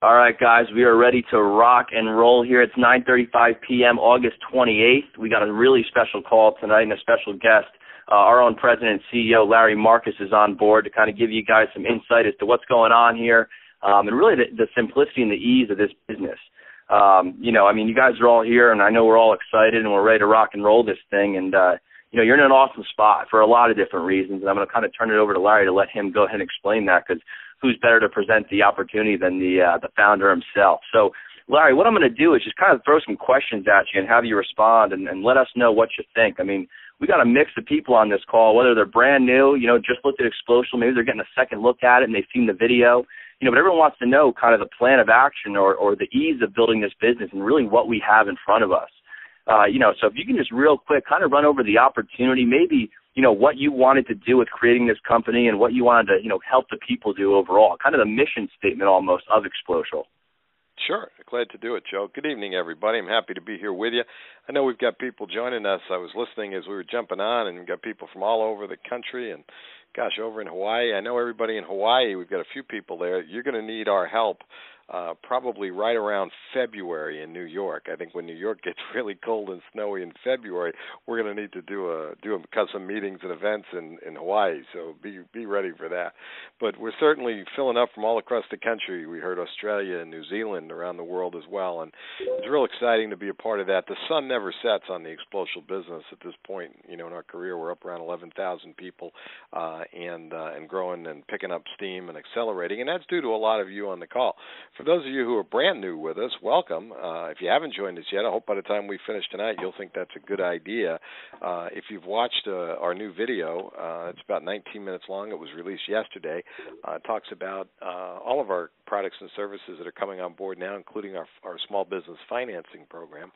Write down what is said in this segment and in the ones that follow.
All right, guys, we are ready to rock and roll here. It's 9:35 p.m., August 28th. We got a really special call tonight and a special guest. Our own president and CEO, Larry Marcus, is on board to kind of give you guys some insight as to what's going on here and really the simplicity and the ease of this business. You guys are all here, and I know we're all excited, and we're ready to rock and roll this thing. And, you're in an awesome spot for a lot of different reasons, and I'm going to kind of turn it over to Larry to let him go ahead and explain that, because who's better to present the opportunity than the founder himself. So, Larry, what I'm going to do is just kind of throw some questions at you and have you respond and let us know what you think. I mean, we got a mix of people on this call, whether they're brand new, just looked at Xplocial, maybe they're getting a second look at it and they've seen the video, but everyone wants to know kind of the plan of action or the ease of building this business and really what we have in front of us. So if you can just real quick kind of run over the opportunity, maybe, what you wanted to do with creating this company and what you wanted to, help the people do overall, kind of the mission statement almost of Xplocial. Sure. Glad to do it, Joe. Good evening, everybody. I'm happy to be here with you. I know we've got people joining us. I was listening as we were jumping on, and we've got people from all over the country and, gosh, over in Hawaii. I know everybody in Hawaii, we've got a few people there. You're going to need our help probably right around February in New York. I think when New York gets really cold and snowy in February, we're going to need to do some meetings and events in Hawaii. So be ready for that. But we're certainly filling up from all across the country. We heard Australia and New Zealand, around the world as well, and it's real exciting to be a part of that. The sun never sets on the Xplocial business at this point. In our career, we're up around 11,000 people and growing and picking up steam and accelerating, and that's due to a lot of you on the call. For those of you who are brand new with us, welcome. If you haven't joined us yet, I hope by the time we finish tonight you'll think that's a good idea. If you've watched our new video, it's about 19 minutes long. It was released yesterday. It talks about all of our products and services that are coming on board now, including our small business financing program,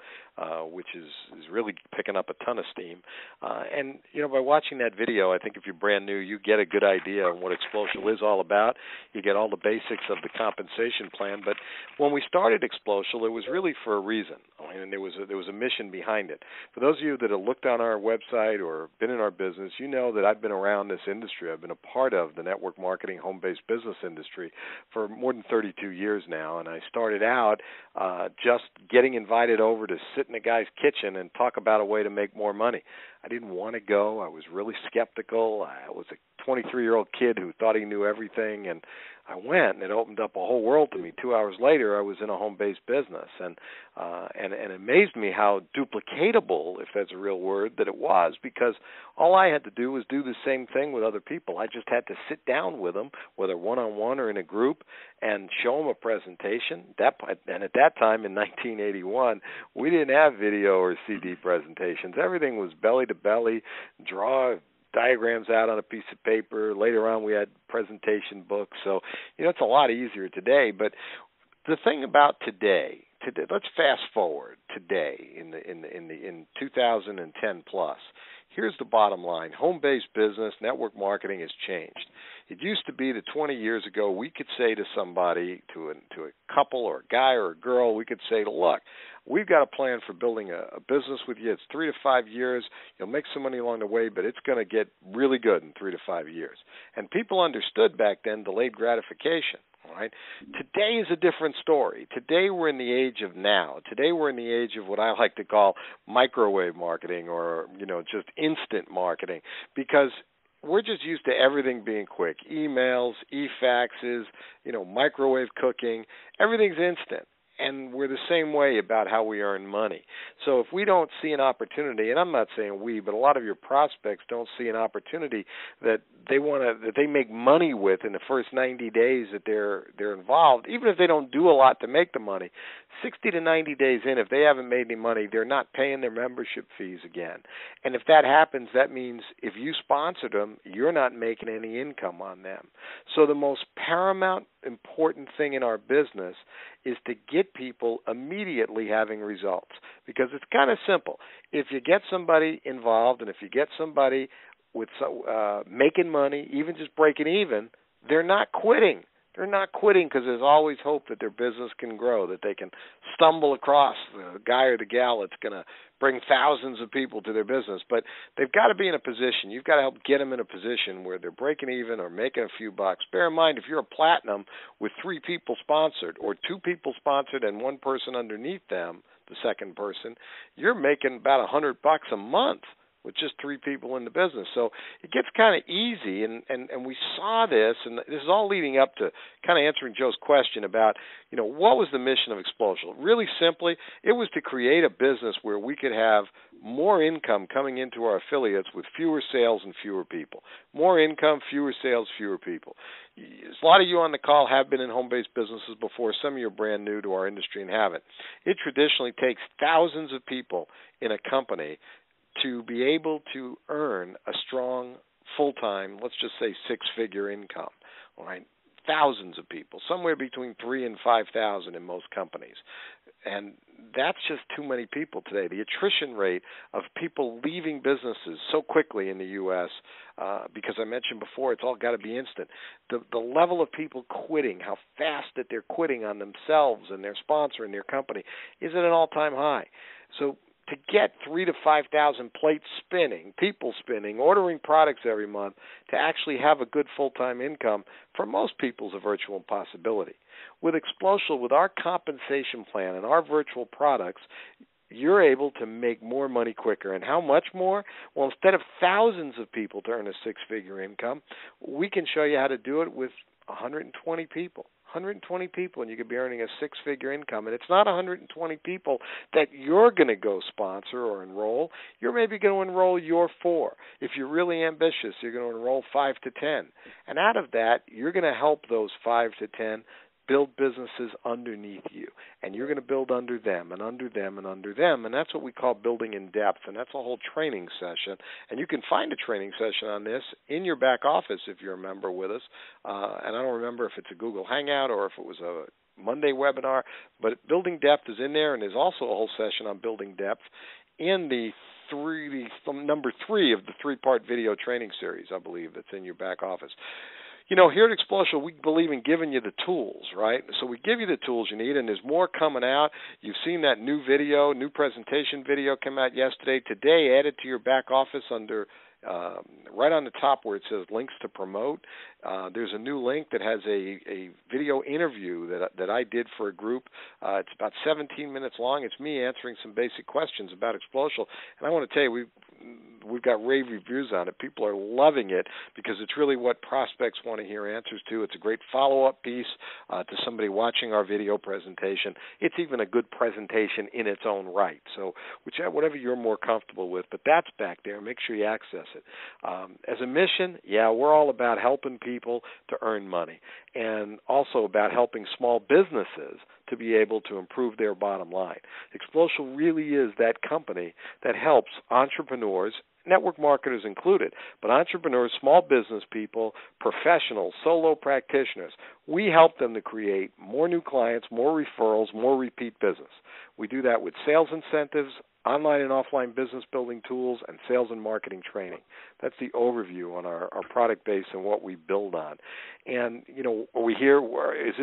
which is really picking up a ton of steam. And by watching that video, I think if you're brand new, you get a good idea of what Xplocial is all about. You get all the basics of the compensation plan. But when we started Xplocial, it was really for a reason, and there was a mission behind it. For those of you that have looked on our website or been in our business, you know that I've been around this industry. I've been a part of the network marketing home-based business industry for more than 32 years now, and I started out just getting invited over to sit in a guy's kitchen and talk about a way to make more money. I didn't want to go. I was really skeptical. I was a 23-year-old kid who thought he knew everything, and I went, and it opened up a whole world to me. 2 hours later, I was in a home-based business, and it amazed me how duplicatable, if that's a real word, that it was, because all I had to do was do the same thing with other people. I just had to sit down with them, whether one-on-one or in a group, and show them a presentation. And at that time, in 1981, we didn't have video or CD presentations. Everything was belly-to-belly, draw diagrams out on a piece of paper. Later on, we had presentation books. So, it's a lot easier today. But the thing about today, let's fast forward today in 2010 plus. Here's the bottom line. Home-based business, network marketing has changed. It used to be that 20 years ago, we could say to somebody, to a couple or a guy or a girl, we could say, look, we've got a plan for building a business with you. It's 3 to 5 years. You'll make some money along the way, but it's going to get really good in 3 to 5 years. And people understood back then delayed gratification. All right. Today is a different story. Today we're in the age of now. Today we're in the age of what I like to call microwave marketing, or just instant marketing, because we're just used to everything being quick. Emails, e-faxes, microwave cooking, everything's instant. And we're the same way about how we earn money. So if we don't see an opportunity, and I'm not saying we, but a lot of your prospects don't see an opportunity that they make money with in the first 90 days that they're involved, even if they don't do a lot to make the money, 60 to 90 days in, if they haven't made any money, they're not paying their membership fees again. And if that happens, that means if you sponsored them, you're not making any income on them. So the most paramount important thing in our business is to get people immediately having results, because it's kind of simple. If you get somebody involved, and if you get somebody with making money, even just breaking even, they're not quitting. They're not quitting because there's always hope that their business can grow, that they can stumble across the guy or the gal that's going to bring thousands of people to their business. But they've got to be in a position. You've got to help get them in a position where they're breaking even or making a few bucks. Bear in mind, if you're a platinum with 3 people sponsored or 2 people sponsored and 1 person underneath them, the second person, you're making about $100 a month with just 3 people in the business. So it gets kind of easy, and we saw this, and this is all leading up to kind of answering Joe's question about, what was the mission of Xplocial? Really simply, it was to create a business where we could have more income coming into our affiliates with fewer sales and fewer people. More income, fewer sales, fewer people. A lot of you on the call have been in home-based businesses before. Some of you are brand new to our industry and haven't. It traditionally takes thousands of people in a company to be able to earn a strong, full-time, let's just say 6-figure income, all right? Thousands of people, somewhere between 3,000 and 5,000 in most companies. And that's just too many people today. The attrition rate of people leaving businesses so quickly in the U.S., because I mentioned before, it's all got to be instant. The level of people quitting, how fast that they're quitting on themselves and their sponsor and their company is at an all-time high. So to get 3,000 to 5,000 plates spinning, people spinning, ordering products every month, to actually have a good full-time income, for most people is a virtual impossibility. With Xplocial, with our compensation plan and our virtual products, you're able to make more money quicker. And how much more? Well, instead of thousands of people to earn a 6-figure income, we can show you how to do it with 120 people. 120 people, and you could be earning a 6-figure income. And it's not 120 people that you're going to go sponsor or enroll. You're maybe going to enroll your 4. If you're really ambitious, you're going to enroll 5 to 10. And out of that, you're going to help those 5 to 10 build businesses underneath you. And you're going to build under them and under them and under them. And that's what we call building in depth. And that's a whole training session. And you can find a training session on this in your back office if you're a member with us. And I don't remember if it's a Google Hangout or if it was a Monday webinar. But building depth is in there. And there's also a whole session on building depth in the number 3 of the 3-part video training series, I believe, that's in your back office. Here at Xplocial, we believe in giving you the tools, right? So we give you the tools you need, and there's more coming out. You've seen that new presentation video come out yesterday. Today, add it to your back office under right on the top where it says links to promote. There's a new link that has a video interview that I did for a group. It's about 17 minutes long. It's me answering some basic questions about Xplocial. And I want to tell you, we've got rave reviews on it. People are loving it because it's really what prospects want to hear answers to. It's a great follow-up piece to somebody watching our video presentation. It's even a good presentation in its own right. So whatever you're more comfortable with, but that's back there. Make sure you access it. As a mission, we're all about helping people to earn money and also about helping small businesses to be able to improve their bottom line. Xplocial really is that company that helps entrepreneurs, network marketers included, but entrepreneurs, small business people, professionals, solo practitioners. We help them to create more new clients, more referrals, more repeat business. We do that with sales incentives, online and offline business building tools, and sales and marketing training. That's the overview on our product base and what we build on. And, are we here? Is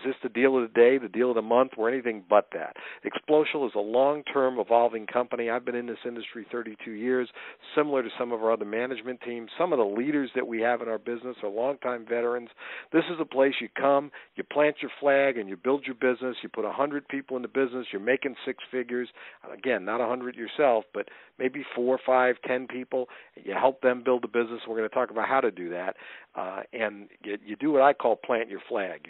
this the deal of the day, the deal of the month? We're anything but that. Xplocial is a long-term evolving company. I've been in this industry 32 years, similar to some of our other management teams. Some of the leaders that we have in our business are longtime veterans. This is a place you come, you plant your flag, and you build your business. You put 100 people in the business. You're making 6 figures. Again, not 100 yourself, but maybe 4, 5, 10 people. You help them build a business. We're going to talk about how to do that. And you do what I call plant your flag.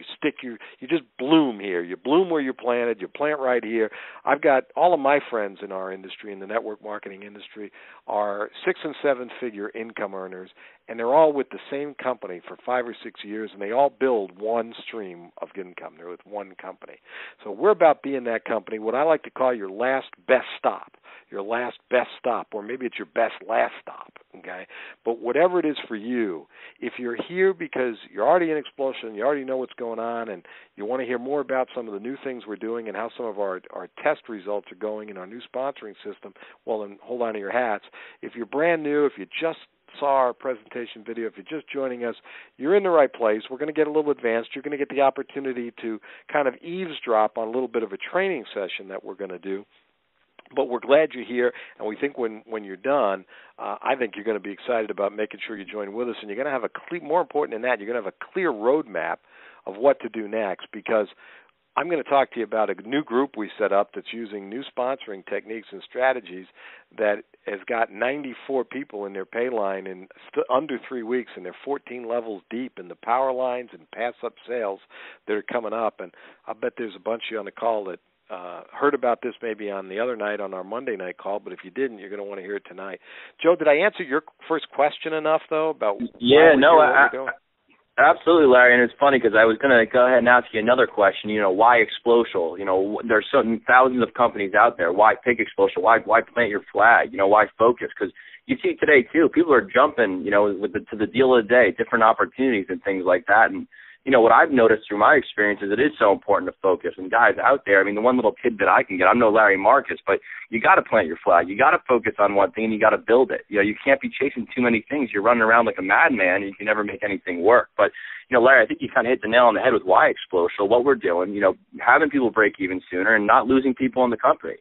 You just bloom here. You bloom where you're planted. You plant right here. I've got all of my friends in our industry, in the network marketing industry, are 6- and 7-figure income earners, and they're all with the same company for 5 or 6 years, and they all build one stream of income. They're with one company. So we're about being that company, what I like to call your last best stop. Your last best stop, or maybe it's your best last stop, okay? But whatever it is for you, if you're here because you're already in Xplocial, you already know what's going on, and you want to hear more about some of the new things we're doing and how some of our test results are going in our new sponsoring system, well, then hold on to your hats. If you're brand new, if you just saw our presentation video, if you're just joining us, you're in the right place. We're going to get a little advanced. You're going to get the opportunity to kind of eavesdrop on a little bit of a training session that we're going to do. But we're glad you're here, and we think when you're done, I think you're going to be excited about making sure you join with us, and you're going to have a clear, more important than that, you're going to have a clear roadmap of what to do next, because I'm going to talk to you about a new group we set up that's using new sponsoring techniques and strategies that has got 94 people in their pay line in under 3 weeks, and they're 14 levels deep in the power lines and pass-up sales that are coming up. And I bet there's a bunch of you on the call that heard about this maybe on the other night on our Monday night call, but if you didn't, you're going to want to hear it tonight. Joe, did I answer your first question enough, though, about Absolutely, Larry, and it's funny because I was going to go ahead and ask you another question. Why Xplocial? There's certain thousands of companies out there. Why pick Xplocial? Why plant your flag? Why focus? Because you see today, too, people are jumping, to the deal of the day, different opportunities and things like that. And what I've noticed through my experience is it is so important to focus. And guys out there, the one little tidbit I can get, I'm no Larry Marcus, but you got to plant your flag. You got to focus on one thing, and you got to build it. You can't be chasing too many things. You're running around like a madman, and you can never make anything work. But, Larry, I think you kind of hit the nail on the head with why Xplocial, what we're doing, having people break even sooner and not losing people in the company.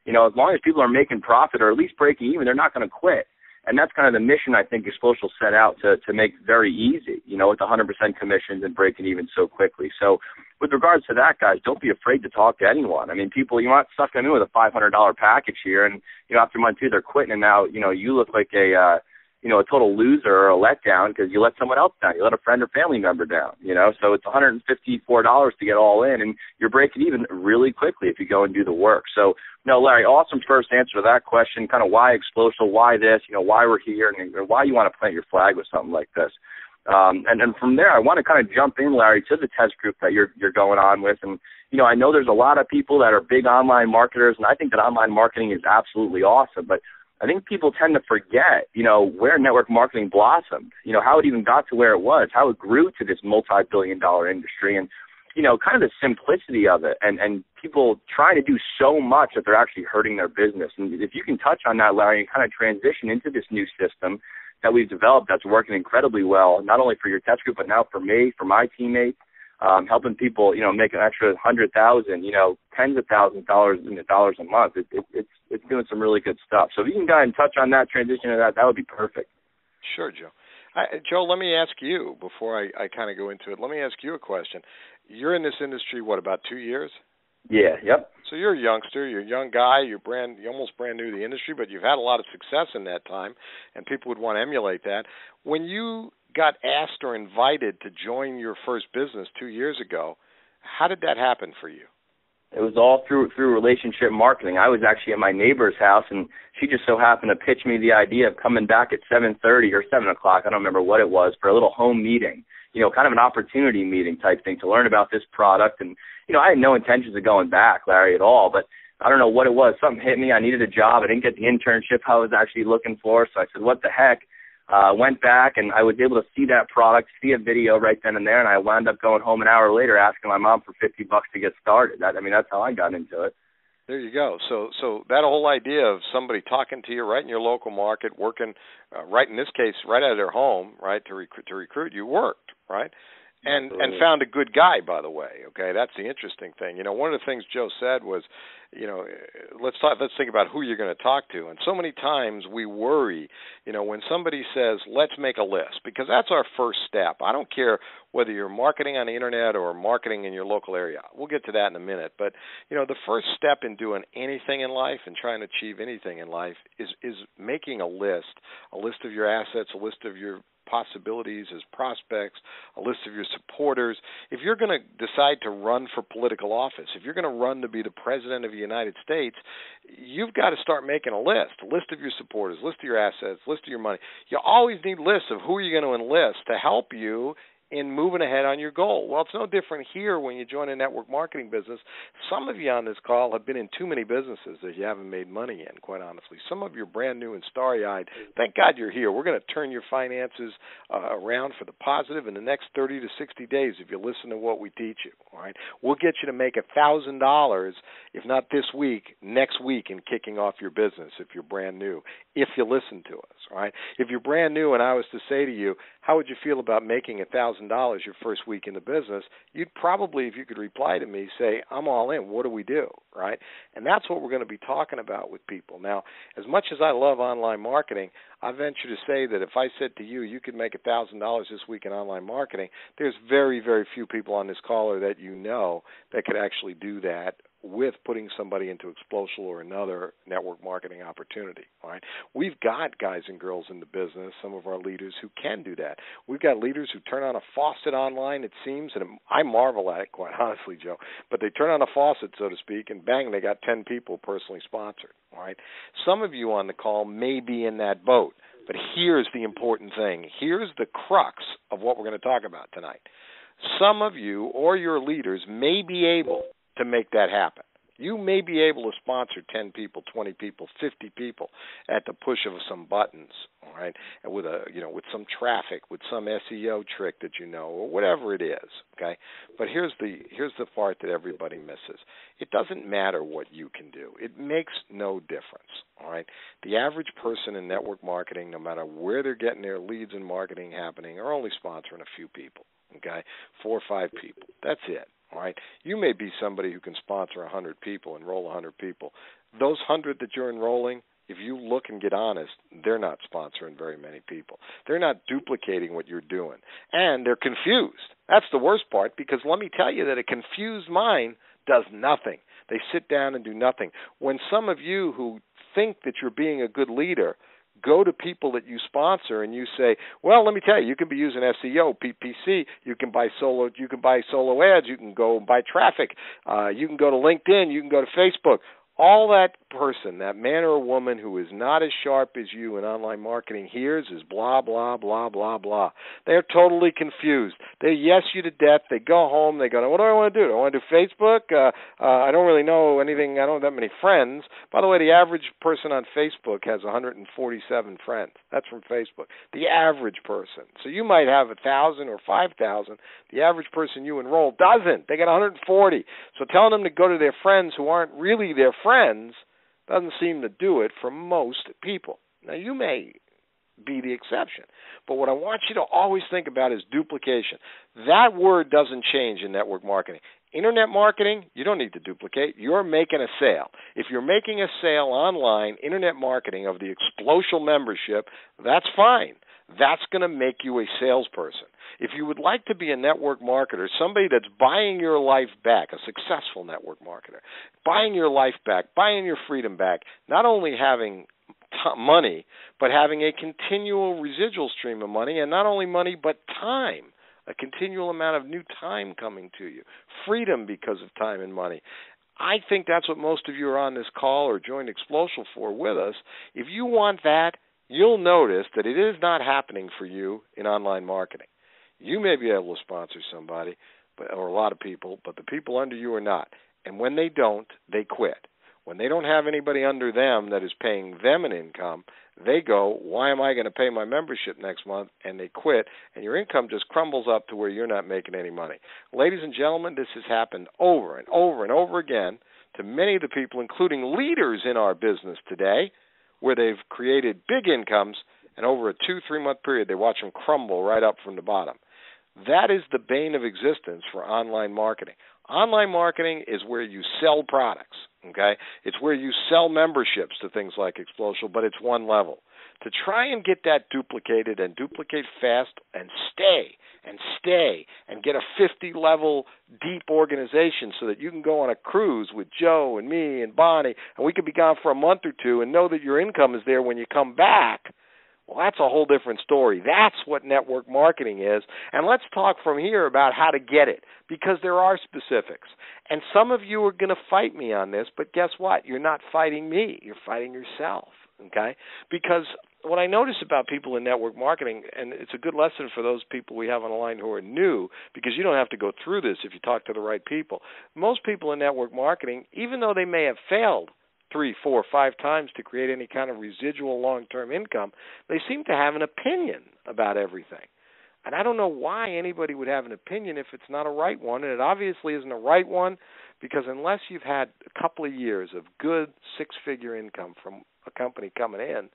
As long as people are making profit or at least breaking even, they're not going to quit. And that's kind of the mission I think Xplocial set out to make very easy, with 100% commissions and breaking even so quickly. So with regards to that, guys, don't be afraid to talk to anyone. People, you want to suck them in with a $500 package here, and, after month 2, they're quitting, and now, you look like a total loser or a letdown because you let someone else down. You let a friend or family member down, So it's $154 to get all in, and you're breaking even really quickly if you go and do the work. So, no, Larry, awesome first answer to that question, kind of why Xplocial, why this, why we're here, and why you want to plant your flag with something like this. And then from there, I want to kind of jump in, Larry, to the test group that you're going on with. And, I know there's a lot of people that are big online marketers, and I think that online marketing is absolutely awesome. But I think people tend to forget, where network marketing blossomed, how it even got to where it was, how it grew to this multi-billion-dollar industry, and, kind of the simplicity of it, and people trying to do so much that they're actually hurting their business. And if you can touch on that, Larry, and kind of transition into this new system that we've developed that's working incredibly well, not only for your test group, but now for me, for my teammates, helping people, make an extra $100,000, tens of thousands of dollars a month. It's doing some really good stuff. So if you can go ahead and touch on that, transition to that would be perfect. Sure, Joe. Joe, let me ask you, before I kind of go into it, let me ask you a question. You're in this industry, about 2 years? Yeah, yep. So you're a youngster, you're a young guy, you're almost brand new to the industry, but you've had a lot of success in that time, and people would want to emulate that. When you got asked or invited to join your first business 2 years ago, how did that happen for you? It was all through relationship marketing. I was actually at my neighbor's house, and she just so happened to pitch me the idea of coming back at 7:30 or 7 o'clock, I don't remember what it was, for a little home meeting, kind of an opportunity meeting type thing to learn about this product. And, I had no intentions of going back, Larry, at all, but I don't know what it was. Something hit me. I needed a job. I didn't get the internship I was actually looking for, so I said, what the heck? Went back, and I was able to see that product, see a video right then and there, and I wound up going home an hour later asking my mom for $50 to get started. That's how I got into it. There you go. So that whole idea of somebody talking to you right in your local market, working right in this case, right out of their home, right, to recruit you, worked, right? And found a good guy, by the way. Okay, that's the interesting thing. One of the things Joe said was, let's think about who you're going to talk to. And so many times we worry, when somebody says, let's make a list, because that's our first step. I don't care whether you're marketing on the internet or marketing in your local area. We'll get to that in a minute. But, the first step in doing anything in life and trying to achieve anything in life is making a list of your assets, a list of your possibilities as prospects, a list of your supporters. If you're going to decide to run for political office, if you're going to run to be the president of the United States, you've got to start making a list of your supporters, list of your assets, list of your money. You always need lists of who you're going to enlist to help you in moving ahead on your goal. Well, it's no different here when you join a network marketing business. Some of you on this call have been in too many businesses that you haven't made money in, quite honestly. Some of you are brand new and starry-eyed. Thank God you're here. We're going to turn your finances around for the positive in the next 30 to 60 days if you listen to what we teach you. All right, we'll get you to make $1,000, if not this week, next week, in kicking off your business if you're brand new, if you listen to us. All right, if you're brand new and I was to say to you, how would you feel about making $1,000 your first week in the business? You'd probably, if you could reply to me, say, I'm all in. What do we do? Right? And that's what we're going to be talking about with people. Now, as much as I love online marketing, I venture to say that if I said to you, you could make $1,000 this week in online marketing, there's very, very few people on this caller that you know that could actually do that with putting somebody into Xplocial or another network marketing opportunity. All right, we've got guys and girls in the business, some of our leaders who can do that. We've got leaders who turn on a faucet online, it seems, and I marvel at it, quite honestly, Joe, but they turn on a faucet, so to speak, and bang, they got 10 people personally sponsored. All right, some of you on the call may be in that boat, but here's the important thing. Here's the crux of what we're going to talk about tonight. Some of you or your leaders may be able to make that happen. You may be able to sponsor 10 people, 20 people, 50 people at the push of some buttons, all right, and with with some traffic, with some SEO trick that you know, or whatever it is, okay? But here's the part that everybody misses. It doesn't matter what you can do. It makes no difference, all right? The average person in network marketing, no matter where they're getting their leads and marketing happening, are only sponsoring a few people, okay? 4 or 5 people. That's it. All right, you may be somebody who can sponsor 100 people, enroll 100 people. Those 100 that you're enrolling, if you look and get honest, they're not sponsoring very many people. They're not duplicating what you're doing, and they're confused. That's the worst part, because let me tell you that a confused mind does nothing. They sit down and do nothing. When some of you who think that you're being a good leader go to people that you sponsor and you say, well, let me tell you, you can be using SEO, PPC, you can buy solo ads, you can go buy traffic, you can go to LinkedIn, you can go to Facebook. All that person, that man or woman who is not as sharp as you in online marketing hears is blah, blah, blah, blah, blah. They're totally confused. They yes you to death. They go home. They go, what do I want to do? Do I want to do Facebook? I don't really know anything. I don't have that many friends. By the way, the average person on Facebook has 147 friends. That's from Facebook. The average person. So you might have 1,000 or 5,000. The average person you enroll doesn't. They got 140. So telling them to go to their friends who aren't really their friends doesn't seem to do it for most people. Now, you may be the exception, but what I want you to always think about is duplication. That word doesn't change in network marketing. Internet marketing, you don't need to duplicate. You're making a sale. If you're making a sale online, internet marketing of the Xplocial membership, that's fine. That's going to make you a salesperson. If you would like to be a network marketer, somebody that's buying your life back, a successful network marketer, buying your life back, buying your freedom back, not only having money, but having a continual residual stream of money, and not only money, but time, a continual amount of new time coming to you, freedom because of time and money. I think that's what most of you are on this call or joined Xplocial for with us. If you want that, you'll notice that it is not happening for you in online marketing. You may be able to sponsor somebody or a lot of people, but the people under you are not. And when they don't, they quit. When they don't have anybody under them that is paying them an income, they go, why am I going to pay my membership next month? And they quit, and your income just crumbles up to where you're not making any money. Ladies and gentlemen, this has happened over and over and over again to many of the people, including leaders in our business today, where they've created big incomes, and over a 2-3 month period, they watch them crumble right up from the bottom. That is the bane of existence for online marketing. Online marketing is where you sell products, okay? It's where you sell memberships to things like Xplocial, but it's one level. To try and get that duplicated and duplicate fast and stay and get a 50-level deep organization so that you can go on a cruise with Joe and me and Bonnie, and we could be gone for a month or two and know that your income is there when you come back, well, that's a whole different story. That's what network marketing is. And let's talk from here about how to get it, because there are specifics. And some of you are going to fight me on this, but guess what? You're not fighting me. You're fighting yourself. okay? Because what I notice about people in network marketing, and it's a good lesson for those people we have on the line who are new, because you don't have to go through this if you talk to the right people. Most people in network marketing, even though they may have failed 3, 4, 5 times to create any kind of residual long-term income, they seem to have an opinion about everything. And I don't know why anybody would have an opinion if it's not a right one, and it obviously isn't a right one, because unless you've had a couple of years of good 6-figure income from a company coming in,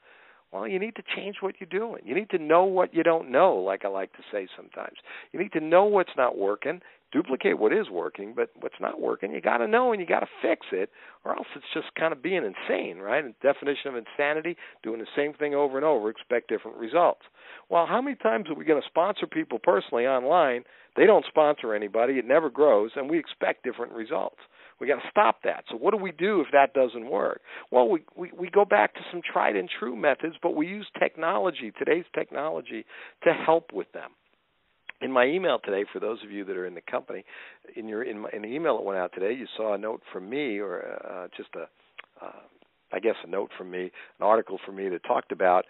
well, you need to change what you're doing. You need to know what you don't know, like I like to say sometimes. You need to know what's not working, duplicate what is working, but what's not working, you got to know and you got to fix it, or else it's just kind of being insane, right? And the definition of insanity, doing the same thing over and over, expect different results. Well, how many times are we going to sponsor people personally online? They don't sponsor anybody, it never grows, and we expect different results. We got to stop that. So what do we do if that doesn't work? Well, we go back to some tried and true methods, but we use technology, today's technology, to help with them. In my email today, for those of you that are in the company, in the email that went out today, you saw a note from me, or a note from me, an article from me that talked about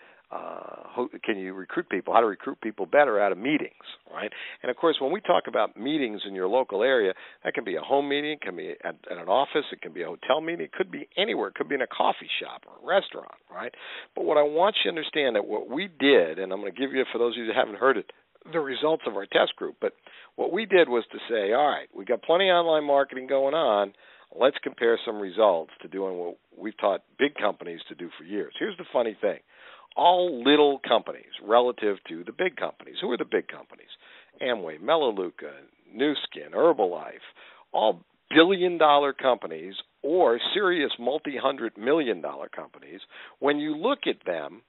can you recruit people, how to recruit people better out of meetings, right? And, of course, when we talk about meetings in your local area, that can be a home meeting, it can be at an office, it can be a hotel meeting, it could be anywhere, it could be in a coffee shop or a restaurant, right? But what I want you to understand that what we did, and I'm going to give you, for those of you that haven't heard it, the results of our test group, but what we did was to say, all right, we got plenty of online marketing going on, let's compare some results to doing what we've taught big companies to do for years. Here's the funny thing. All little companies relative to the big companies. Who are the big companies? Amway, Melaleuca, Nu Skin, Herbalife, all billion-dollar companies or serious multi-hundred-million-dollar companies. When you look at them,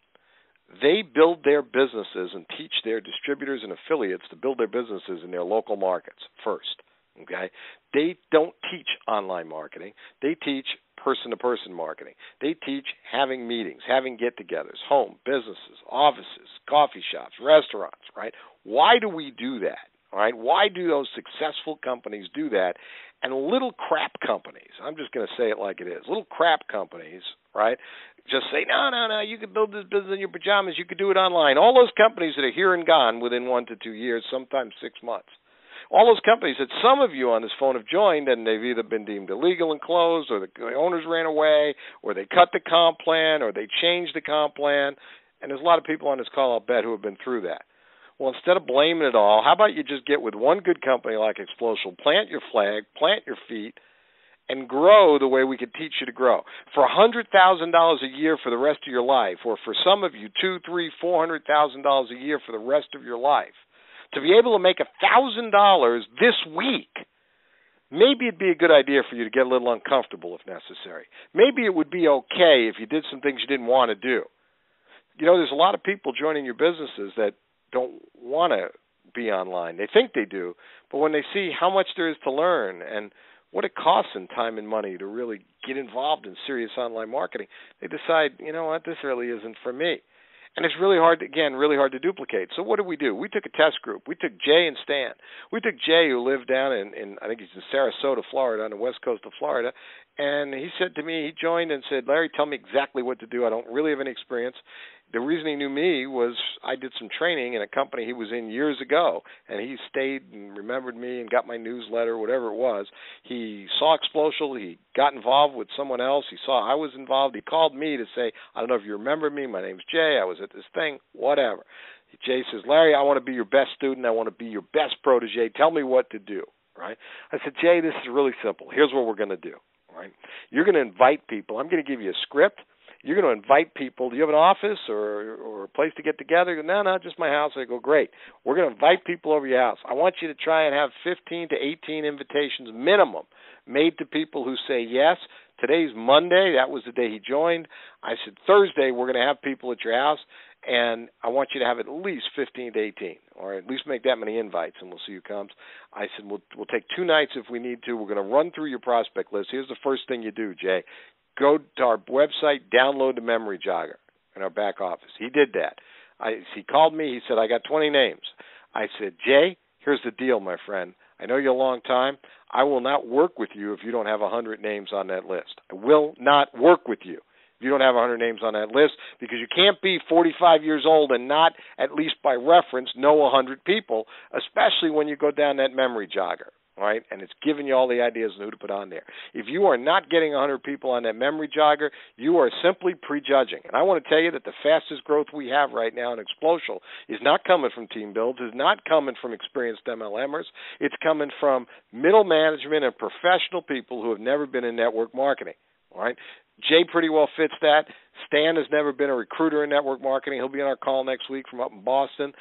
they build their businesses and teach their distributors and affiliates to build their businesses in their local markets first. Okay? They don't teach online marketing. They teach person-to-person marketing. They teach having meetings, having get-togethers, home, businesses, offices, coffee shops, restaurants, right? Why do we do that? All right? Why do those successful companies do that? And little crap companies, I'm just going to say it like it is, little crap companies, right, just say, no, you can build this business in your pajamas, you could do it online. All those companies that are here and gone within 1 to 2 years, sometimes 6 months. All those companies that some of you on this phone have joined, and they've either been deemed illegal and closed, or the owners ran away, or they cut the comp plan, or they changed the comp plan. And there's a lot of people on this call, I'll bet, who have been through that. Well, instead of blaming it all, how about you just get with one good company like Xplocial, plant your flag, plant your feet, and grow the way we could teach you to grow. For $100,000 a year for the rest of your life, or for some of you, $200,000, $300,000, $400,000 a year for the rest of your life, to be able to make $1,000 this week, maybe it'd be a good idea for you to get a little uncomfortable if necessary. Maybe it would be okay if you did some things you didn't want to do. You know, there's a lot of people joining your businesses that don't want to be online. They think they do, but when they see how much there is to learn and what it costs in time and money to really get involved in serious online marketing, they decide, you know what, this really isn't for me. And it's really hard, really hard to duplicate. So what did? We took a test group. We took Jay and Stan. We took Jay, who lived down in I think he's in Sarasota, Florida, on the west coast of Florida. And he said to me, he joined and said, Larry, tell me exactly what to do. I don't really have any experience. The reason he knew me was I did some training in a company he was in years ago, and he stayed and remembered me and got my newsletter, whatever it was. He saw Xplocial. He got involved with someone else. He saw I was involved. He called me to say, I don't know if you remember me. My name's Jay. I was at this thing, whatever. Jay says, Larry, I want to be your best student. I want to be your best protege. Tell me what to do, right? I said, Jay, this is really simple. Here's what we're going to do, right? You're going to invite people. I'm going to give you a script. You're going to invite people. Do you have an office or a place to get together? No, just my house. I go, great. We're going to invite people over your house. I want you to try and have 15 to 18 invitations minimum made to people who say yes. Today's Monday. That was the day he joined. I said, Thursday, we're going to have people at your house, and I want you to have at least 15 to 18, or at least make that many invites, and we'll see who comes. I said, we'll take 2 nights if we need to. We're going to run through your prospect list. Here's the first thing you do, Jay. Go to our website, download the memory jogger in our back office. He did that. He called me. He said, I got 20 names. I said, Jay, here's the deal, my friend. I know you a long time. I will not work with you if you don't have 100 names on that list. I will not work with you. if you don't have 100 names on that list, because you can't be 45 years old and not, at least by reference, know 100 people, especially when you go down that memory jogger. Right, and it's giving you all the ideas on who to put on there. If you are not getting 100 people on that memory jogger, you are simply prejudging. And I want to tell you that the fastest growth we have right now in Xplocial is not coming from team builds, is not coming from experienced MLMers. It's coming from middle management and professional people who have never been in network marketing. All right, Jay pretty well fits that. Stan has never been a recruiter in network marketing. He'll be on our call next week from up in Boston.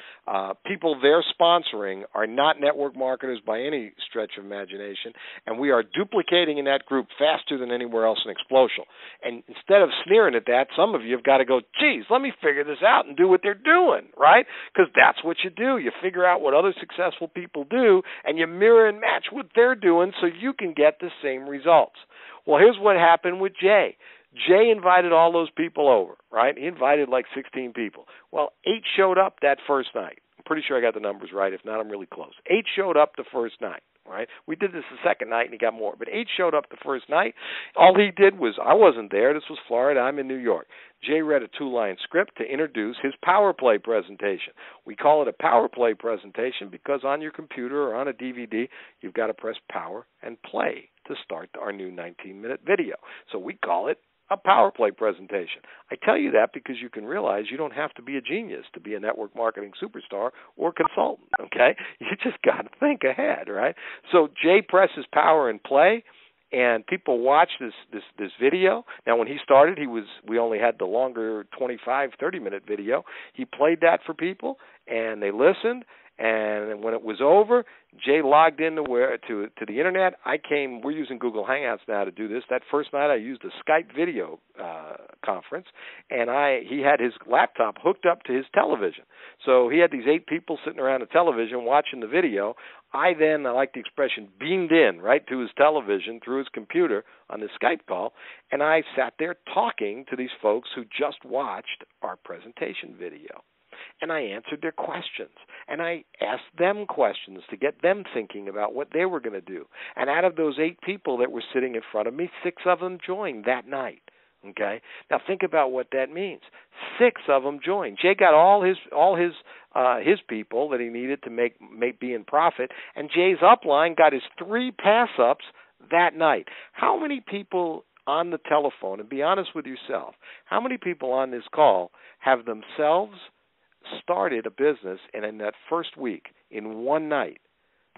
People they're sponsoring are not network marketers by any stretch of imagination, and we are duplicating in that group faster than anywhere else in Xplocial. And instead of sneering at that, some of you have got to go, geez, let me figure this out and do what they're doing, right? Because that's what you do. You figure out what other successful people do, and you mirror and match what they're doing so you can get the same results. Well, here's what happened with Jay. Jay invited all those people over, right? He invited like 16 people. Well, 8 showed up that first night. I'm pretty sure I got the numbers right. If not, I'm really close. 8 showed up the first night, right? We did this the second night, and he got more. But 8 showed up the first night. All he did was, I wasn't there. This was Florida. I'm in New York. Jay read a 2-line script to introduce his power play presentation. We call it a power play presentation because on your computer or on a DVD, you've got to press power and play to start our new 19-minute video. So we call it a power play presentation. I tell you that because you can realize you don't have to be a genius to be a network marketing superstar or consultant, okay? You just got to think ahead, right? So Jay presses power and play, and people watch this video. Now, when he started, we only had the longer 25, 30-minute video. He played that for people, and they listened. And when it was over, Jay logged in to the internet. We're using Google Hangouts now to do this. That first night I used a Skype video conference, and he had his laptop hooked up to his television. So he had these 8 people sitting around the television watching the video. I like the expression, beamed in right to his television through his computer on this Skype call, and I sat there talking to these folks who just watched our presentation video. And I answered their questions, and I asked them questions to get them thinking about what they were going to do. And out of those 8 people that were sitting in front of me, 6 of them joined that night. Okay, now think about what that means. 6 of them joined. Jay got all his people that he needed to be in profit, and Jay's upline got his 3 pass-ups that night. How many people on the telephone, and be honest with yourself, how many people on this call have themselves started a business and in that first week, in one night,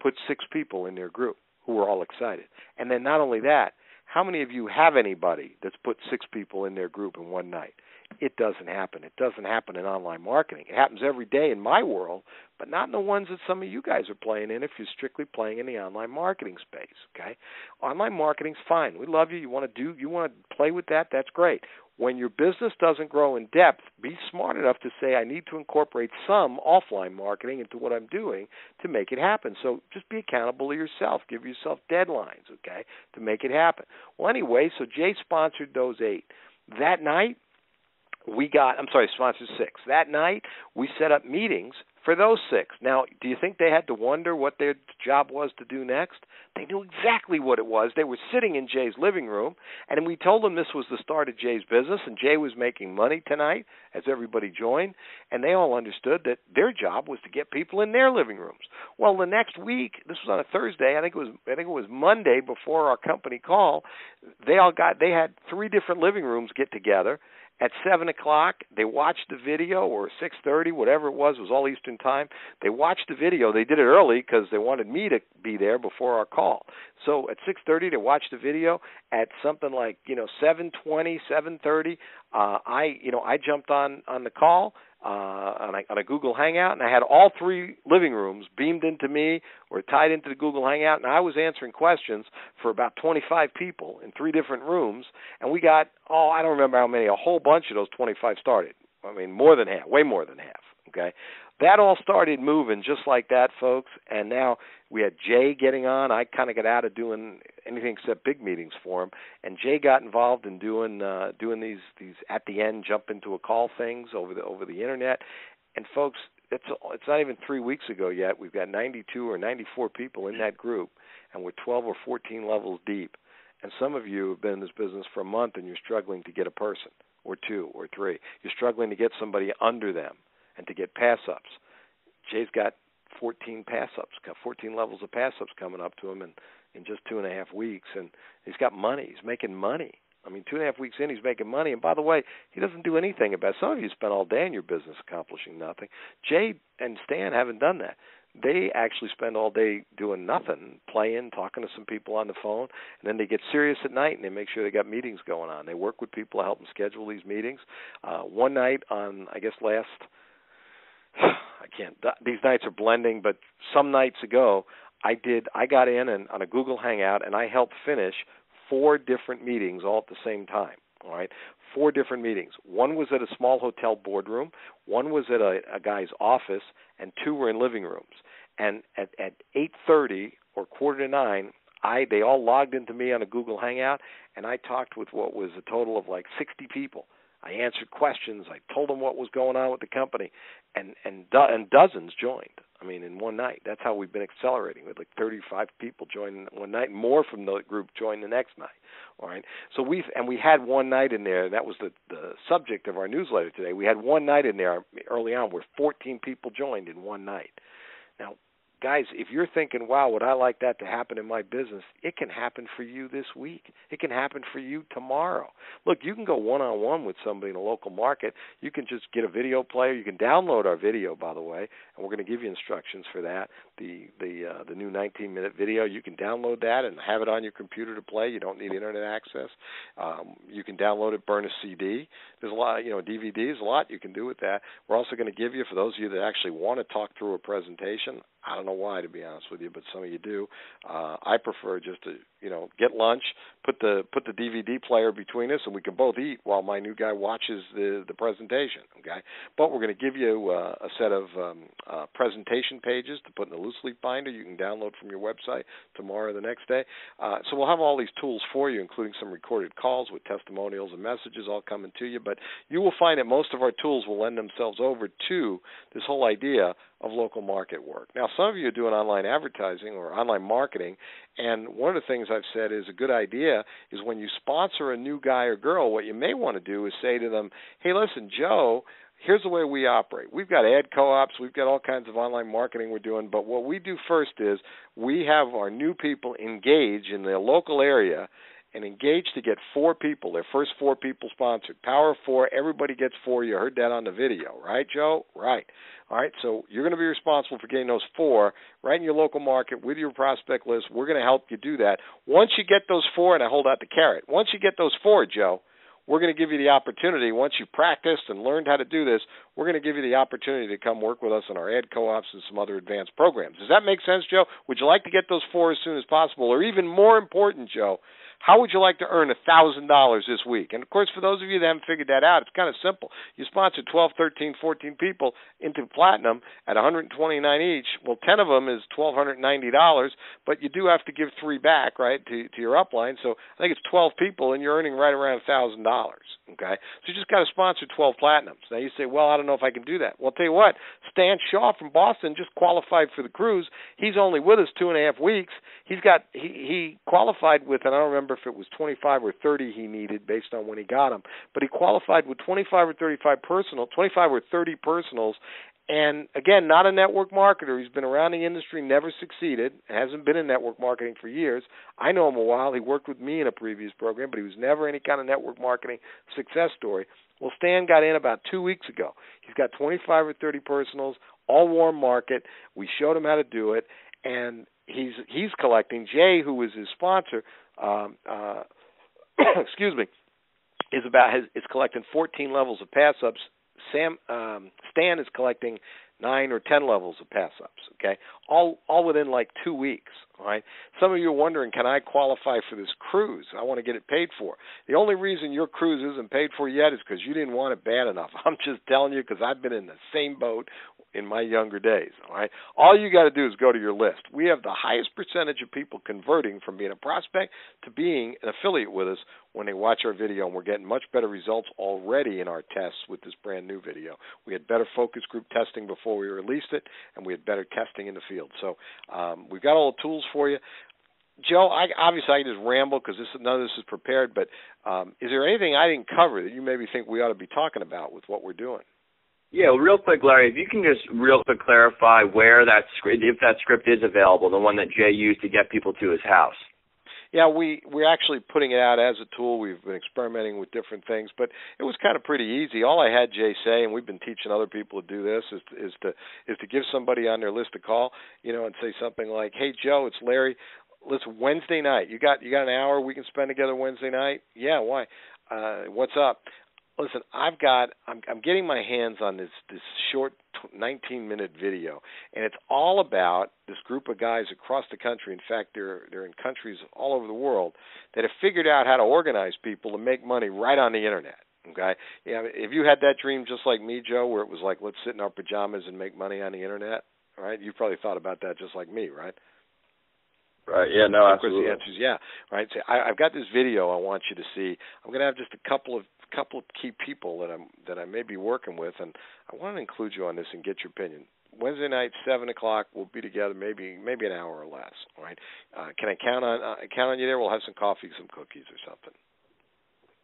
put 6 people in their group who were all excited? And then not only that, how many of you have anybody that's put 6 people in their group in one night? It doesn't happen. It doesn't happen in online marketing. It happens every day in my world, but not in the ones that some of you guys are playing in if you're strictly playing in the online marketing space, okay? Online marketing's fine. We love you. You want to play with that? That's great. When your business doesn't grow in depth, be smart enough to say, I need to incorporate some offline marketing into what I'm doing to make it happen. So just be accountable to yourself. Give yourself deadlines, okay, to make it happen. Well, anyway, so Jay sponsored those 8. That night, sponsored 6. That night, we set up meetings for those 6. Now, do you think they had to wonder what their job was to do next? They knew exactly what it was. They were sitting in Jay's living room, and we told them this was the start of Jay's business, and Jay was making money tonight as everybody joined, and they all understood that their job was to get people in their living rooms. Well, the next week, this was on a Thursday, I think it was Monday before our company call, they had 3 different living rooms get together. At 7 o'clock, they watched the video, or 6:30, whatever it was all Eastern time. They watched the video. They did it early because they wanted me to be there before our call. So at 6:30, they watched the video. At something like 7:20, 7:30, I jumped on the call on a Google Hangout, and I had all 3 living rooms beamed into me or tied into the Google Hangout, and I was answering questions for about 25 people in 3 different rooms, and we got, I don't remember how many, a whole bunch of those 25 started. I mean, more than half, way more than half, okay? That all started moving just like that, folks, and now we had Jay getting on. I kind of got out of doing anything except big meetings for him, and Jay got involved in doing these at the end jump into a call things over the internet. And folks, it's not even 3 weeks ago yet. We've got 92 or 94 people in that group, and we're 12 or 14 levels deep. And some of you have been in this business for a month, and you're struggling to get a person. or 2 or 3. You're struggling to get somebody under them and to get pass-ups. Jay's got 14 pass-ups, got 14 levels of pass-ups coming up to him in just 2.5 weeks, and he's got money. He's making money. I mean, 2.5 weeks in, he's making money. And by the way, he doesn't do anything about it. Some of you spend all day in your business accomplishing nothing. Jay and Stan haven't done that. They actually spend all day doing nothing, playing, talking to some people on the phone, and then they get serious at night and they make sure they got meetings going on. They work with people to help them schedule these meetings. One night on, I guess these nights are blending, but some nights ago, I got in and on a Google Hangout and I helped finish 4 different meetings all at the same time. All right, 4 different meetings. One was at a small hotel boardroom, one was at a guy's office, and 2 were in living rooms. And at 8:30 or 8:45, they all logged into me on a Google Hangout, and I talked with what was a total of like 60 people. I answered questions. I told them what was going on with the company, and dozens joined. I mean, in one night. That's how we've been accelerating, with like 35 people join one night, more from the group join the next night. All right. So we had one night in there. That was the subject of our newsletter today. We had one night in there early on where 14 people joined in one night. Now, guys, if you're thinking, wow, would I like that to happen in my business, it can happen for you this week. It can happen for you tomorrow. Look, you can go one-on-one with somebody in a local market. You can just get a video player. You can download our video, by the way, and we're going to give you instructions for that. The new 19-minute video, you can download that and have it on your computer to play. You don't need internet access. You can download it, burn a CD. There's a lot, DVDs, a lot you can do with that. We're also going to give you, for those of you that actually want to talk through a presentation, I don't know why, to be honest with you, but some of you do. I prefer just to, get lunch, put the DVD player between us, and we can both eat while my new guy watches the presentation. Okay, but we're going to give you a set of presentation pages to put in a loose leaf binder. You can download from your website tomorrow or the next day. So we'll have all these tools for you, including some recorded calls with testimonials and messages all coming to you. But you will find that most of our tools will lend themselves over to this whole idea of local market work. Now, some of you are doing online advertising or online marketing, and one of the things I've said is a good idea is when you sponsor a new guy or girl, what you may want to do is say to them, hey, listen, Joe, here's the way we operate. We've got ad co-ops. We've got all kinds of online marketing we're doing, but what we do first is we have our new people engage in the local area and engage to get 4 people, their first 4 people sponsored. Power of 4, everybody gets 4. You heard that on the video, right, Joe? Right. All right, so you're going to be responsible for getting those 4 right in your local market with your prospect list. We're going to help you do that. Once you get those 4, and I hold out the carrot, once you get those 4, Joe, we're going to give you the opportunity, once you've practiced and learned how to do this, we're going to give you the opportunity to come work with us on our ad co-ops and some other advanced programs. Does that make sense, Joe? Would you like to get those 4 as soon as possible? Or even more important, Joe, how would you like to earn $1,000 this week? And, of course, for those of you that haven't figured that out, it's kind of simple. You sponsor 12, 13, 14 people into platinum at $129 each. Well, 10 of them is $1,290, but you do have to give 3 back, right, to your upline. So I think it's 12 people, and you're earning right around $1,000, okay? So you just got to sponsor 12 platinums. Now you say, well, I don't know if I can do that. Well, I'll tell you what, Stan Shaw from Boston just qualified for the cruise. He's only with us 2.5 weeks. He qualified with, and I don't remember if it was 25 or 30 he needed based on when he got them, but he qualified with 25 or 30 personals, and again, not a network marketer. He's been around the industry, never succeeded, hasn't been in network marketing for years. I know him a while. He worked with me in a previous program, but he was never any kind of network marketing success story. Well, Stan got in about 2 weeks ago. He's got 25 or 30 personals, all warm market. We showed him how to do it, and he's collecting. Jay, who was his sponsor, excuse me, is collecting 14 levels of pass-ups. Stan is collecting 9 or 10 levels of pass-ups, okay, all within like 2 weeks, all right? Some of you are wondering, can I qualify for this cruise? I want to get it paid for. The only reason your cruise isn't paid for yet is because you didn't want it bad enough. I'm just telling you because I've been in the same boat in my younger days, all right? All you got to do is go to your list. We have the highest percentage of people converting from being a prospect to being an affiliate with us when they watch our video, and we're getting much better results already in our tests with this brand new video. We had better focus group testing before we released it, and we had better testing in the field. So we've got all the tools for you. Joe, obviously I can just ramble because none of this is prepared, but is there anything I didn't cover that you maybe think we ought to be talking about with what we're doing? Yeah, well, real quick, Larry, if you can just real quick clarify where that script, if that script is available, the one that Jay used to get people to his house. Yeah, we're actually putting it out as a tool. We've been experimenting with different things, but it was kind of pretty easy. All I had Jay say, and we've been teaching other people to do this, is to give somebody on their list a call, and say something like, "Hey, Joe, it's Larry. Listen, Wednesday night. You got an hour we can spend together Wednesday night? Yeah, why? What's up? Listen, I'm getting my hands on this short 19-minute video, and it's all about this group of guys across the country. In fact, they're in countries all over the world that have figured out how to organize people to make money right on the internet. Okay, if you had that dream just like me, Joe, where it was like, let's sit in our pajamas and make money on the internet, right? You probably thought about that just like me, right? Right. Yeah. No. Of Absolutely. course, the answer is yeah. Right. So I've got this video I want you to see. I'm going to have just a couple of key people that I may be working with, and I want to include you on this and get your opinion. Wednesday night, 7:00, we'll be together, maybe an hour or less. All right. Can I count on you there? We'll have some coffee, some cookies, or something.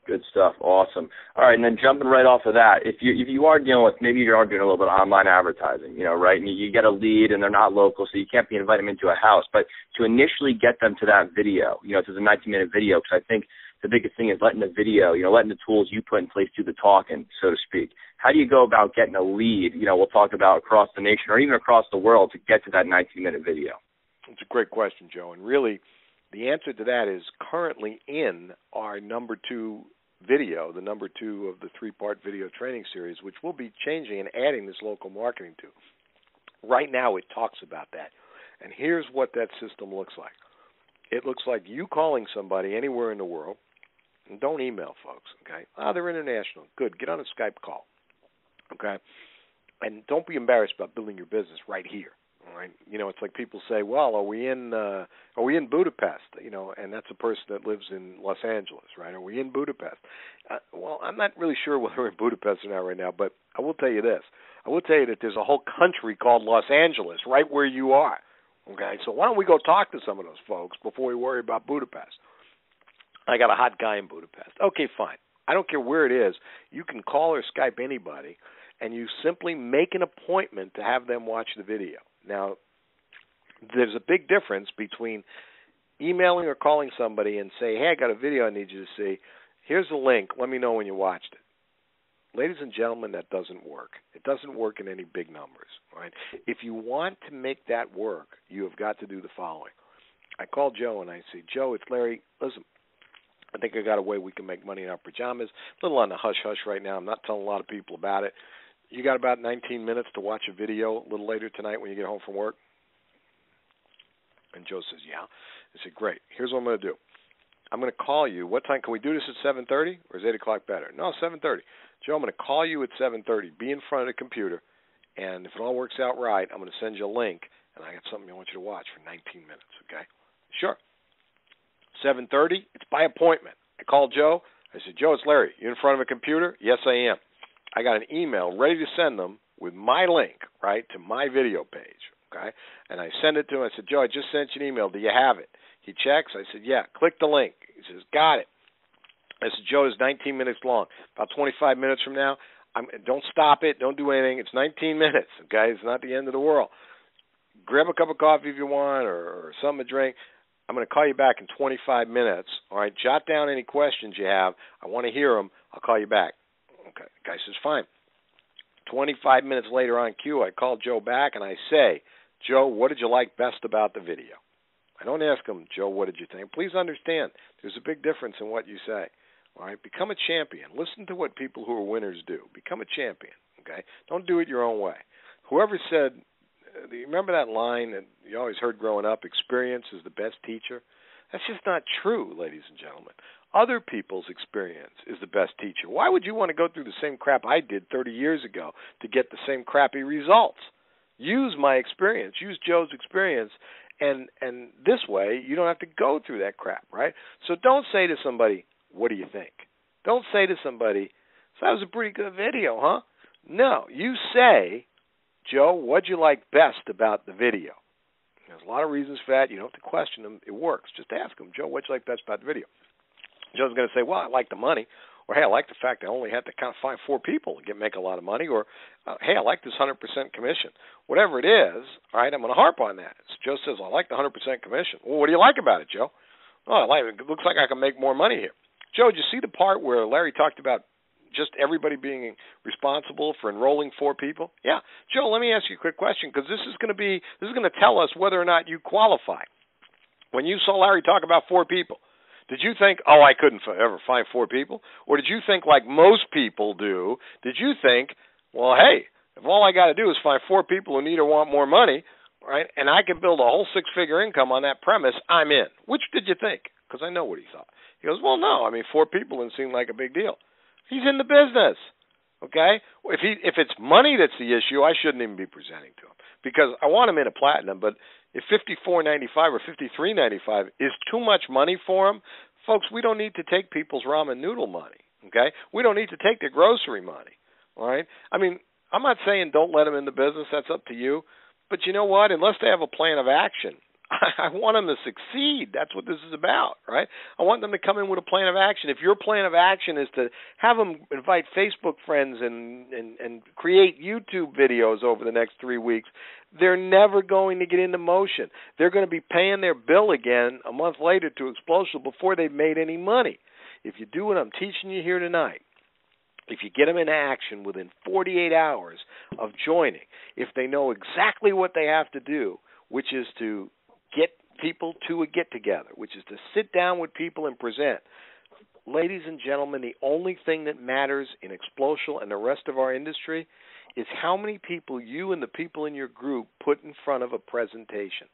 Good stuff. Awesome. All right, and then jumping right off of that, if you are dealing with, maybe you are doing a little bit of online advertising, right? And you get a lead and they're not local, so you can't invite them into a house. But to initially get them to that video, to the 19-minute video, because I think the biggest thing is letting the video, letting the tools you put in place do the talking, so to speak. How do you go about getting a lead, we'll talk about across the nation or even across the world to get to that 19-minute video? It's a great question, Joe. And really, the answer to that is currently in our number 2 video, the number 2 of the 3-part video training series, which we'll be changing and adding this local marketing to. Right now it talks about that. And here's what that system looks like. It looks like you calling somebody anywhere in the world, and don't email folks, okay? They're international. Good. Get on a Skype call, okay? And don't be embarrassed about building your business right here. All right, it's like people say, "Well, are we in Budapest?" And that's a person that lives in Los Angeles, right? Are we in Budapest? Well, I'm not really sure whether we're in Budapest or not right now, but I will tell you this: I will tell you that there's a whole country called Los Angeles right where you are. Okay, so why don't we go talk to some of those folks before we worry about Budapest? I got a hot guy in Budapest. Okay, fine. I don't care where it is. You can call or Skype anybody, and you simply make an appointment to have them watch the video. Now, there's a big difference between emailing or calling somebody and say, "Hey, I got a video I need you to see. Here's the link. Let me know when you watched it." Ladies and gentlemen, that doesn't work. It doesn't work in any big numbers. Right? If you want to make that work, you have got to do the following. I call Joe and I say, "Joe, it's Larry. Listen, I think I got a way we can make money in our pajamas. A little on the hush-hush right now. I'm not telling a lot of people about it. You got about 19 minutes to watch a video a little later tonight when you get home from work?" And Joe says, "Yeah." I said, "Great. Here's what I'm going to do. I'm going to call you. What time? Can we do this at 7:30 or is 8 o'clock better?" "No, 7:30. Joe, I'm going to call you at 7:30. Be in front of the computer. And if it all works out right, I'm going to send you a link. And I got something I want you to watch for 19 minutes, okay?" "Sure." 7:30, it's by appointment. I called Joe. I said, "Joe, it's Larry. You in front of a computer?" "Yes, I am." I got an email ready to send them with my link, right, to my video page, okay? And I send it to him. I said, "Joe, I just sent you an email. Do you have it?" He checks. I said, "Yeah." "Click the link." He says, "Got it." I said, "Joe, it's 19 minutes long. About 25 minutes from now, don't stop it. Don't do anything. It's 19 minutes, okay? It's not the end of the world. Grab a cup of coffee if you want or something to drink. I'm going to call you back in 25 minutes, all right? Jot down any questions you have. I want to hear them. I'll call you back." Okay. The guy says, "Fine." 25 minutes later on cue, I call Joe back and I say, "Joe, what did you like best about the video?" I don't ask him, "Joe, what did you think?" Please understand, there's a big difference in what you say. All right? Become a champion. Listen to what people who are winners do. Become a champion, okay? Don't do it your own way. Whoever said, remember that line that you always heard growing up, experience is the best teacher? That's just not true, ladies and gentlemen. Other people's experience is the best teacher. Why would you want to go through the same crap I did 30 years ago to get the same crappy results? Use my experience. Use Joe's experience. And this way, you don't have to go through that crap, right? So don't say to somebody, "What do you think?" Don't say to somebody, "So that was a pretty good video, huh?" No, you say, "Joe, what'd you like best about the video?" There's a lot of reasons for that. You don't have to question them. It works. Just ask them, Joe, what you like best about the video? Joe's going to say, well, I like the money. Or, hey, I like the fact I only had to kind of find 4 people to make a lot of money. Or, hey, I like this 100% commission. Whatever it is, all right, I'm going to harp on that. So Joe says, well, I like the 100% commission. Well, what do you like about it, Joe? Oh, I like it. It looks like I can make more money here. Joe, did you see the part where Larry talked about just everybody being responsible for enrolling 4 people? Yeah. Joe, let me ask you a quick question, because this is going to tell us whether or not you qualify. When you saw Larry talk about 4 people, did you think, oh, I couldn't ever find 4 people? Or did you think, like most people do, did you think, well, hey, if all I got to do is find 4 people who need or want more money, right, and I can build a whole 6-figure income on that premise, I'm in. Which did you think? Because I know what he thought. He goes, well, no, 4 people didn't seem like a big deal. He's in the business, okay? If it's money that's the issue, I shouldn't even be presenting to him, because I want him in a platinum. But if $54.95 or $53.95 is too much money for him, folks, we don't need to take people's ramen noodle money, okay? We don't need to take their grocery money, all right? I'm not saying don't let them in the business. That's up to you. But you know what? Unless they have a plan of action, I want them to succeed. That's what this is about, right? I want them to come in with a plan of action. If your plan of action is to have them invite Facebook friends and create YouTube videos over the next 3 weeks, they're never going to get into motion. They're going to be paying their bill again a month later to Xplocial before they've made any money. If you do what I'm teaching you here tonight, if you get them into action within 48 hours of joining, if they know exactly what they have to do, which is to get people to a get-together, which is to sit down with people and present. Ladies and gentlemen, the only thing that matters in Xplocial and the rest of our industry is how many people you and the people in your group put in front of a presentation.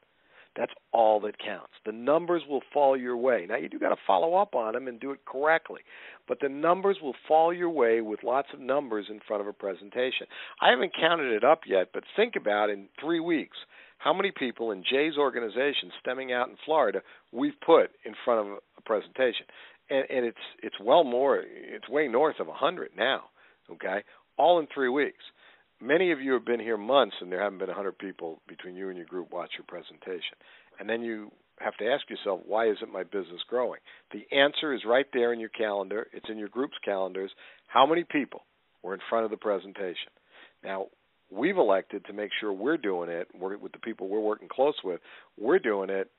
That's all that counts. The numbers will fall your way. Now, you do got to follow up on them and do it correctly, but the numbers will fall your way with lots of numbers in front of a presentation. I haven't counted it up yet, but think about in 3 weeks how many people in Jay's organization stemming out in Florida we've put in front of a presentation. And it's way north of 100 now, okay, all in 3 weeks. Many of you have been here months, and there haven't been 100 people between you and your group watch your presentation. And then you have to ask yourself, why isn't my business growing? The answer is right there in your calendar. It's in your group's calendars. How many people were in front of the presentation? Now, we've elected to make sure we're doing it with the people we're working close with. We're doing it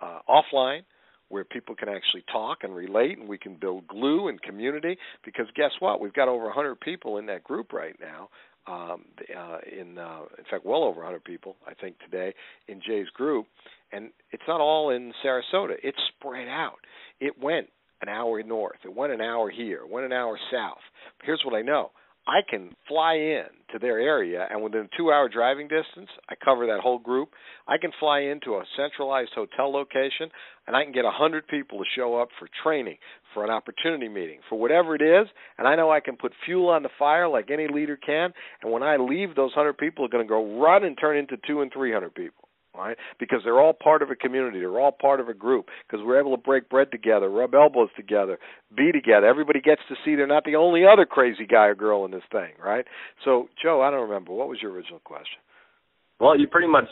offline, where people can actually talk and relate, and we can build glue and community, because guess what? We've got over 100 people in that group right now. In fact, well over 100 people, I think, today in Jay's group. And it's not all in Sarasota. It's spread out. It went an hour north. It went an hour here. It went an hour south. But here's what I know. I can fly in to their area, and within a 2-hour driving distance, I cover that whole group. I can fly into a centralized hotel location, and I can get 100 people to show up for training, for an opportunity meeting, for whatever it is, and I know I can put fuel on the fire like any leader can, and when I leave, those 100 people are going to go run and turn into 200 and 300 people. Right? Because they're all part of a community. They're all part of a group, because we're able to break bread together, rub elbows together, be together. Everybody gets to see they're not the only other crazy guy or girl in this thing, right? So, Joe, I don't remember. What was your original question? Well, you pretty much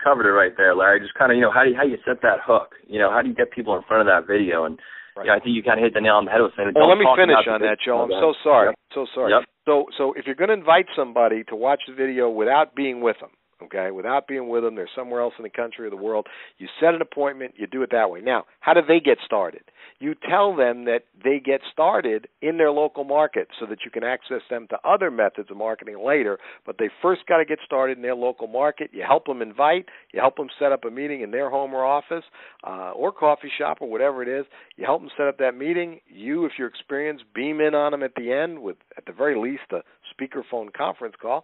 covered it right there, Larry. Just kind of, how do you set that hook? How do you get people in front of that video? And right. I think you kind of hit the nail on the head with saying, well, let me finish on that, Joe. I'm so sorry. Yep. So sorry. Yep. So if you're going to invite somebody to watch the video without being with them, okay, without being with them, they're somewhere else in the country or the world, you set an appointment, you do it that way. Now, how do they get started? You tell them that they get started in their local market so that you can access them to other methods of marketing later, but they first got to get started in their local market. You help them invite, you help them set up a meeting in their home or office or coffee shop or whatever it is. You help them set up that meeting. You, if you're experienced, beam in on them at the end with, at the very least, a speakerphone conference call,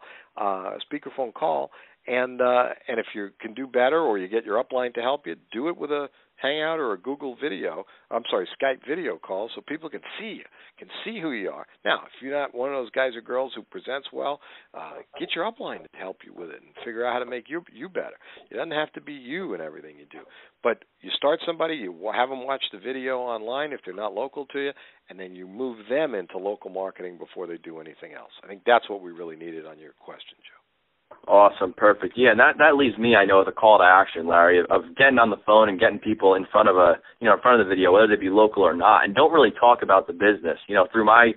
and if you can do better, or you get your upline to help you, do it with a Hangout or a Skype video call, so people can see you, can see who you are. Now, if you're not one of those guys or girls who presents well, get your upline to help you with it and figure out how to make you better. It doesn't have to be you in everything you do. But you start somebody, you have them watch the video online if they're not local to you, and then you move them into local marketing before they do anything else. I think that's what we really needed on your question, Joe. Awesome, perfect. Yeah, and that leaves me, I know, with a call to action, Larry, of getting on the phone and getting people in front of in front of the video, whether they be local or not, and don't really talk about the business. Through my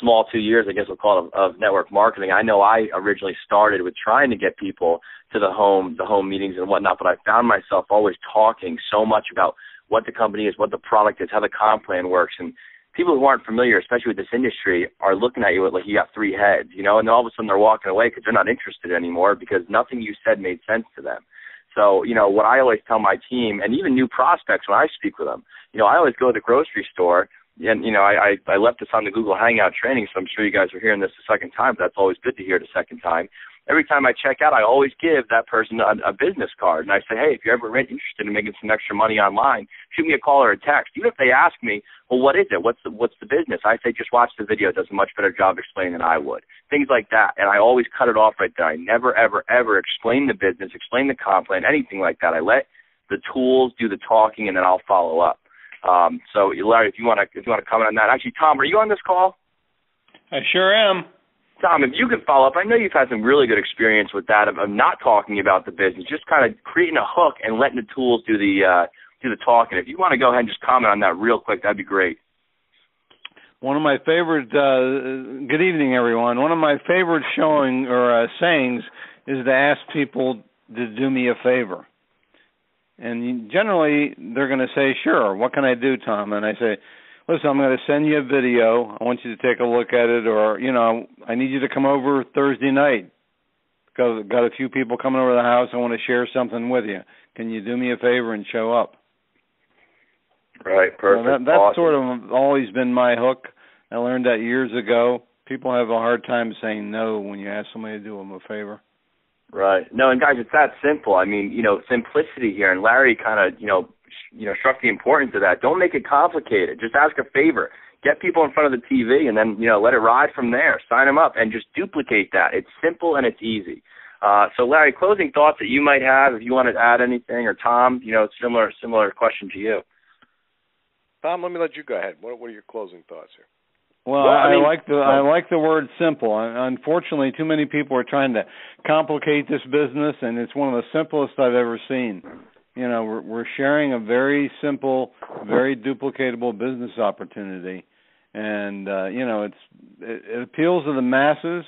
small 2 years, I guess we'll call it, of network marketing, I know I originally started with trying to get people to the home meetings and whatnot, but I found myself always talking so much about what the company is, what the product is, how the comp plan works, and people who aren't familiar, especially with this industry, are looking at you like you got three heads, and then all of a sudden they're walking away because they're not interested anymore because nothing you said made sense to them. So, what I always tell my team, and even new prospects when I speak with them, I always go to the grocery store, and, I left this on the Google Hangout training, so I'm sure you guys are hearing this the second time, but that's always good to hear the second time. Every time I check out, I always give that person a business card, and I say, hey, if you're ever interested in making some extra money online, shoot me a call or a text. Even if they ask me, well, what is it? What's the business? I say, just watch the video. It does a much better job explaining than I would. Things like that, and I always cut it off right there. I never, ever, ever explain the business, explain the comp plan, anything like that. I let the tools do the talking, and then I'll follow up. So, Larry, if you want to comment on that. Actually, Tom, are you on this call? I sure am. Tom, if you could follow up, I know you've had some really good experience with that of not talking about the business, just kind of creating a hook and letting the tools do the talking. If you want to go ahead and just comment on that real quick, that'd be great. One of my favorite, good evening, everyone. One of my favorite sayings is to ask people to do me a favor. And generally, they're going to say, sure, what can I do, Tom? And I say, listen, I'm going to send you a video. I want you to take a look at it, or, I need you to come over Thursday night. Got a few people coming over to the house. I want to share something with you. Can you do me a favor and show up? Right, perfect. That's awesome. Sort of always been my hook. I learned that years ago. People have a hard time saying no when you ask somebody to do them a favor. Right. No, and guys, it's that simple. I mean, simplicity here, and Larry kind of, struck the importance of that. Don't make it complicated. Just ask a favor. Get people in front of the TV, and then, let it ride from there. Sign them up, and just duplicate that. It's simple and it's easy. So, Larry, closing thoughts that you might have, if you want to add anything, or Tom, similar question to you. Tom, let me let you go ahead. What are your closing thoughts here? Well, I like the word simple. Unfortunately, too many people are trying to complicate this business, and it's one of the simplest I've ever seen. We're sharing a very simple, very duplicatable business opportunity, and it appeals to the masses.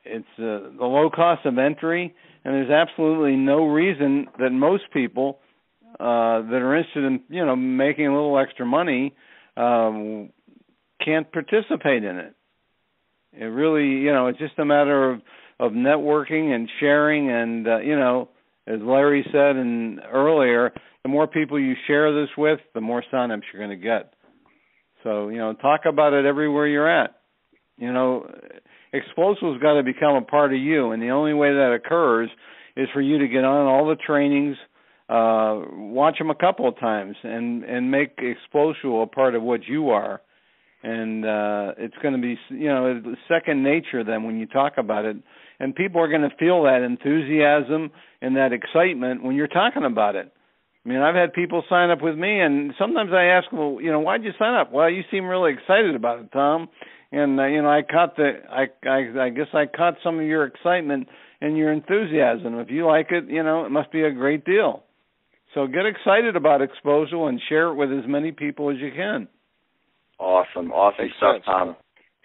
It's the low cost of entry, and there's absolutely no reason that most people that are interested in making a little extra money can't participate in it. It really, it's just a matter of networking and sharing, and as Larry said earlier, the more people you share this with, the more signups you're going to get. So, talk about it everywhere you're at. Xplocial's got to become a part of you, and the only way that occurs is for you to get on all the trainings, watch them a couple of times, and make Xplocial a part of what you are. And it's going to be, second nature then when you talk about it. And people are going to feel that enthusiasm and that excitement when you're talking about it. I mean, I've had people sign up with me, and sometimes I ask, well, why'd you sign up? Well, you seem really excited about it, Tom. And I guess I caught some of your excitement and your enthusiasm. If you like it, it must be a great deal. So get excited about Xplocial and share it with as many people as you can. Awesome makes stuff, sense. Tom.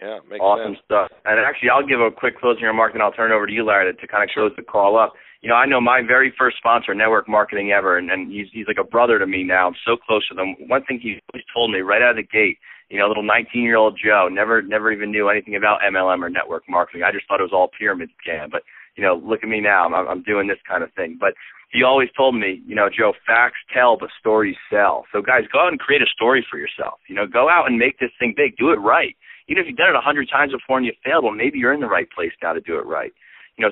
Yeah, makes awesome sense. Stuff. And actually, I'll give a quick closing remark, and I'll turn it over to you, Larry, to kind of close the call up. I know my very first sponsor, Network Marketing Ever, and he's like a brother to me now. I'm so close to them. One thing he always told me right out of the gate, little 19-year-old Joe, never even knew anything about MLM or network marketing. I just thought it was all pyramid scam. But, look at me now. I'm doing this kind of thing. But he always told me, Joe, facts tell, but stories sell. So, guys, go out and create a story for yourself. Go out and make this thing big. Do it right. Even if you've done it 100 times before and you failed, well, maybe you're in the right place now to do it right.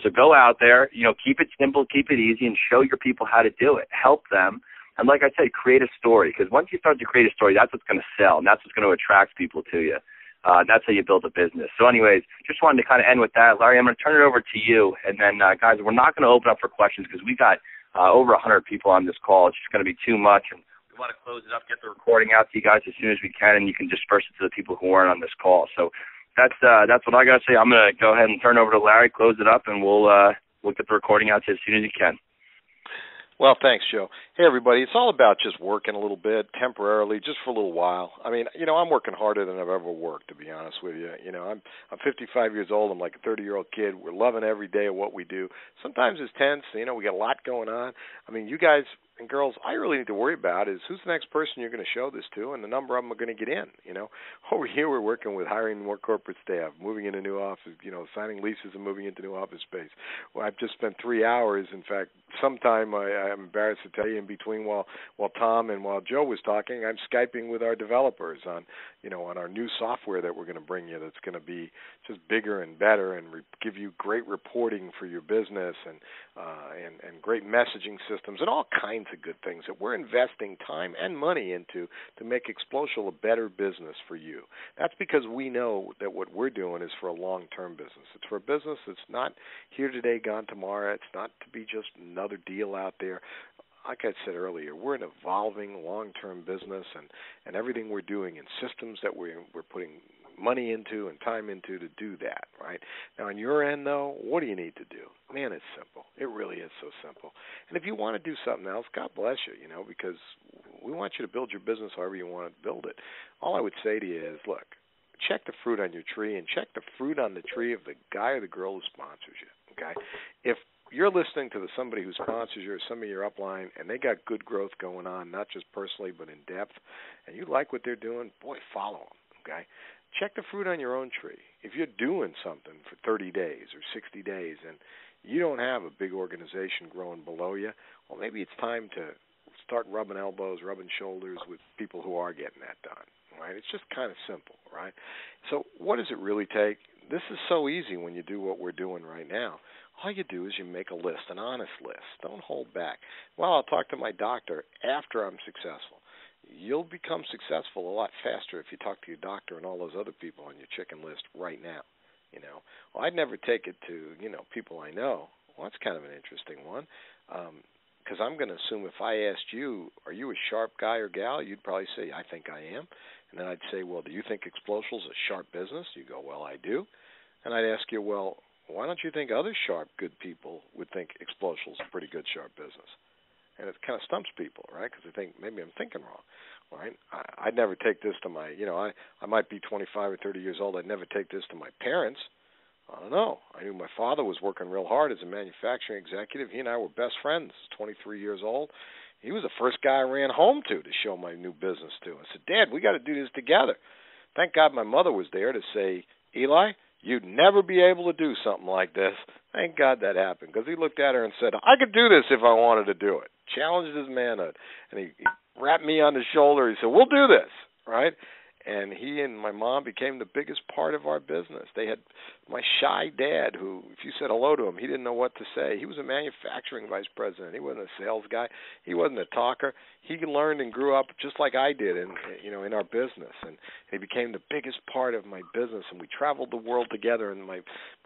So go out there, keep it simple, keep it easy, and show your people how to do it. Help them. And like I said, create a story, because once you start to create a story, that's what's going to sell, and that's what's going to attract people to you. That's how you build a business. So anyways, just wanted to kind of end with that. Larry, I'm going to turn it over to you, and then, guys, we're not going to open up for questions because we got over 100 people on this call. It's just going to be too much, and we want to close it up, get the recording out to you guys as soon as we can, and you can disperse it to the people who weren't on this call. So That's what I got to say. I'm going to go ahead and turn over to Larry, close it up, and we'll get the recording out to you as soon as you can. Well, thanks, Joe. Hey, everybody. It's all about just working a little bit temporarily, just for a little while. I mean, I'm working harder than I've ever worked, to be honest with you. I'm 55 years old. I'm like a 30-year-old kid. We're loving every day of what we do. Sometimes it's tense. We got a lot going on. I mean, you guys and girls, I really need to worry about is who's the next person you're going to show this to, and the number of them are going to get in. Over here we're working with hiring more corporate staff, moving into new office, signing leases and moving into new office space. Well, I've just spent 3 hours. In fact, sometime I'm embarrassed to tell you, in between while Tom and while Joe was talking, I'm Skyping with our developers on our new software that we're going to bring you. That's going to be just bigger and better and give you great reporting for your business and great messaging systems and all kinds of good things that we're investing time and money into to make Xplocial a better business for you. That's because we know that what we're doing is for a long-term business. It's for a business that's not here today, gone tomorrow. It's not to be just another deal out there. Like I said earlier, we're an evolving long-term business, and everything we're doing and systems that we're putting money into and time into to do that, right? Now, on your end, though, what do you need to do? Man, it's simple. It really is so simple. And if you want to do something else, God bless you, because we want you to build your business however you want to build it. All I would say to you is, look, check the fruit on your tree and check the fruit on the tree of the guy or the girl who sponsors you, okay? If you're listening to somebody who sponsors you or some of your upline, and they got good growth going on, not just personally but in depth, and you like what they're doing, boy, follow them, okay? Check the fruit on your own tree. If you're doing something for 30 days or 60 days and you don't have a big organization growing below you, well, maybe it's time to start rubbing elbows, rubbing shoulders with people who are getting that done, right? It's just kind of simple, right? So what does it really take? This is so easy when you do what we're doing right now. All you do is you make a list, an honest list. Don't hold back. Well, I'll talk to my doctor after I'm successful. You'll become successful a lot faster if you talk to your doctor and all those other people on your chicken list right now. Well, I'd never take it to, people I know. Well, that's kind of an interesting one, because I'm going to assume if I asked you, are you a sharp guy or gal, you'd probably say, I think I am. And then I'd say, well, do you think Xplocial's a sharp business? You go, well, I do. And I'd ask you, well, why don't you think other sharp, good people would think Xplocial's a pretty good, sharp business? And it kind of stumps people, right? Because they think maybe I'm thinking wrong, right? I'd never take this to my, I might be 25 or 30 years old. I'd never take this to my parents. I don't know. I knew my father was working real hard as a manufacturing executive. He and I were best friends, 23 years old. He was the first guy I ran home to show my new business to. I said, Dad, we got to do this together. Thank God my mother was there to say, Eli, you'd never be able to do something like this. Thank God that happened, because he looked at her and said, I could do this if I wanted to do it. Challenged his manhood. And he rapped me on the shoulder. He said, we'll do this, right? And he and my mom became the biggest part of our business. They had my shy dad, who, if you said hello to him, he didn't know what to say. He was a manufacturing vice president. He wasn't a sales guy. He wasn't a talker. He learned and grew up just like I did in our business. And he became the biggest part of my business. And we traveled the world together. And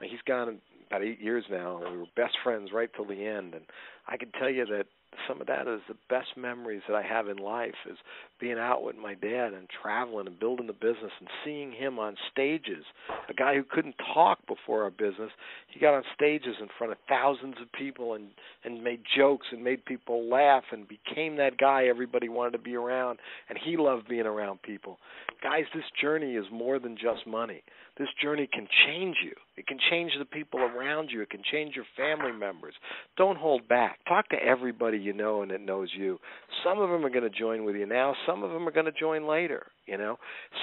he's gone about 8 years now. And we were best friends right till the end. And I can tell you that some of that is the best memories that I have in life, is being out with my dad and traveling and building the business and seeing him on stages. A guy who couldn't talk before our business, he got on stages in front of thousands of people and made jokes and made people laugh and became that guy everybody wanted to be around, and he loved being around people. Guys, this journey is more than just money. This journey can change you. It can change the people around you. It can change your family members. Don't hold back. Talk to everybody you know and that knows you. Some of them are going to join with you now. Some of them are going to join later.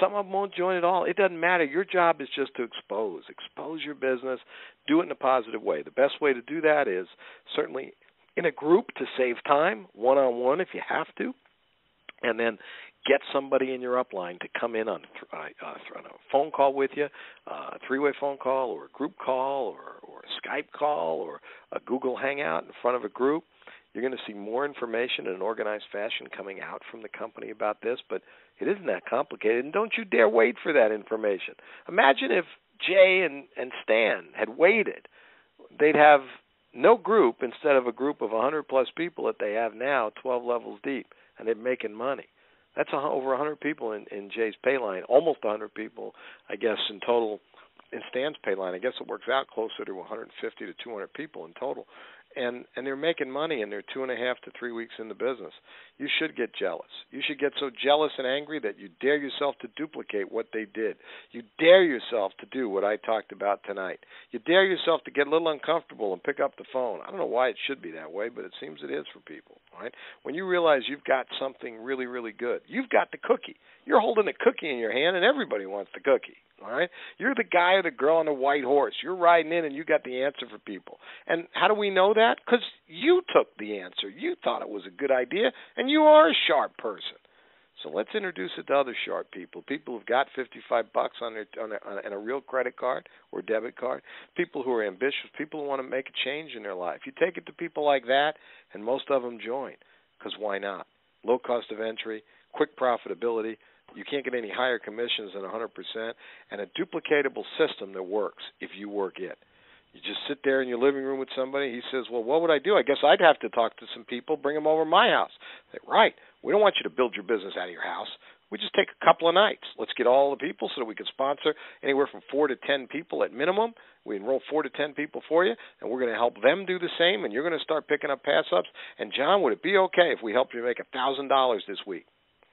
Some of them won't join at all. It doesn't matter. Your job is just to expose your business. Do it in a positive way. The best way to do that is certainly in a group to save time, one-on-one if you have to, and then get somebody in your upline to come in on a phone call with you, a three-way phone call or a group call or a Skype call or a Google Hangout in front of a group. You're going to see more information in an organized fashion coming out from the company about this, but it isn't that complicated, and don't you dare wait for that information. Imagine if Jay and Stan had waited. They'd have no group instead of a group of 100-plus people that they have now, 12 levels deep, and they're making money. That's over 100 people in Jay's pay line, almost 100 people, I guess, in total in Stan's pay line, I guess it works out closer to 150 to 200 people in total. And they're making money, and they're 2.5 to 3 weeks in the business. You should get jealous. You should get so jealous and angry that you dare yourself to duplicate what they did. You dare yourself to do what I talked about tonight. You dare yourself to get a little uncomfortable and pick up the phone. I don't know why it should be that way, but it seems it is for people. Right? When you realize you've got something really, really good, you've got the cookie. You're holding a cookie in your hand, and everybody wants the cookie. All right? You're the guy or the girl on the white horse. You're riding in, and you got the answer for people. And how do we know that? Because you took the answer. You thought it was a good idea, and you are a sharp person. So let's introduce it to other sharp people. People who've got $55 on a real credit card or debit card. People who are ambitious. People who want to make a change in their life. You take it to people like that, and most of them join. Because why not? Low cost of entry, quick profitability. You can't get any higher commissions than 100%, and a duplicatable system that works if you work it. You just sit there in your living room with somebody. He says, well, what would I do? I guess I'd have to talk to some people, bring them over to my house. Say, right. We don't want you to build your business out of your house. We just take a couple of nights. Let's get all the people so that we can sponsor anywhere from 4 to 10 people at minimum. We enroll 4 to 10 people for you, and we're going to help them do the same, and you're going to start picking up pass-ups. And, John, would it be okay if we help you make $1,000 this week?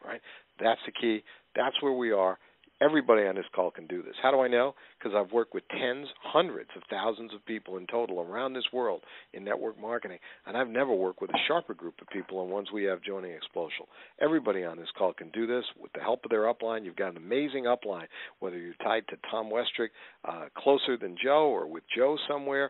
Right? That's the key. That's where we are. Everybody on this call can do this. How do I know? Because I've worked with tens, hundreds of thousands of people in total around this world in network marketing, and I've never worked with a sharper group of people than ones we have joining Xplocial. Everybody on this call can do this with the help of their upline. You've got an amazing upline, whether you're tied to Tom Westrick, closer than Joe, or with Joe somewhere.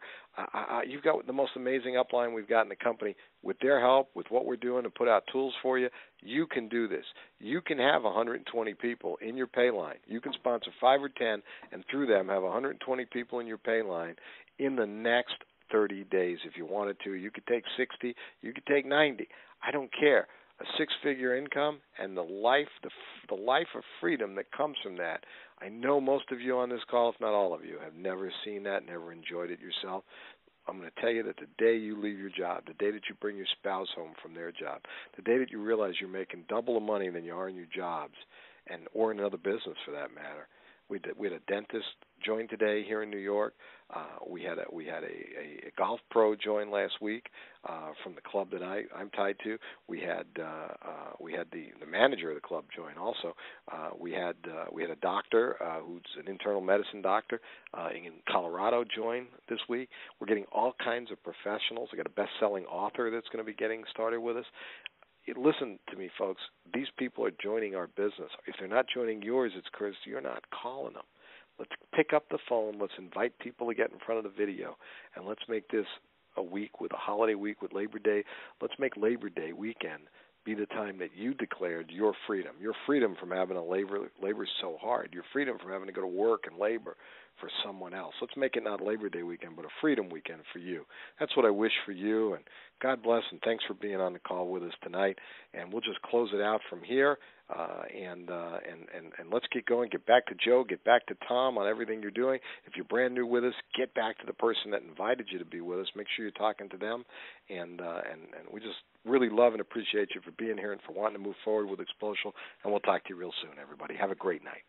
You've got the most amazing upline we've got in the company. With their help, with what we're doing to put out tools for you, you can do this. You can have 120 people in your pay line. You can sponsor 5 or 10, and through them have 120 people in your pay line in the next 30 days if you wanted to. You could take 60. You could take 90. I don't care. A 6-figure income and the life of freedom that comes from that. I know most of you on this call, if not all of you, have never seen that, never enjoyed it yourself. I'm going to tell you that the day you leave your job, the day that you bring your spouse home from their job, the day that you realize you're making double the money than you are in your jobs, or in another business for that matter. We had a dentist join today here in New York. We had a golf pro join last week from the club that I'm tied to. We had the manager of the club join also. We had a doctor who's an internal medicine doctor in Colorado join this week. We're getting all kinds of professionals. We got a best-selling author that's going to be getting started with us. Listen to me, folks. These people are joining our business. If they're not joining yours, it's because you're not calling them. Let's pick up the phone. Let's invite people to get in front of the video, and let's make this a week with a holiday week with Labor Day. Let's make Labor Day weekend be the time that you declared your freedom from having to labor so hard, your freedom from having to go to work and labor for someone else. Let's make it not Labor Day weekend, but a freedom weekend for you. That's what I wish for you, and God bless, and thanks for being on the call with us tonight. And we'll just close it out from here, and let's get going. Get back to Joe, get back to Tom on everything you're doing. If you're brand new with us, get back to the person that invited you to be with us. Make sure you're talking to them, and we just really love and appreciate you for being here and for wanting to move forward with Xplocial, and we'll talk to you real soon, everybody. Have a great night.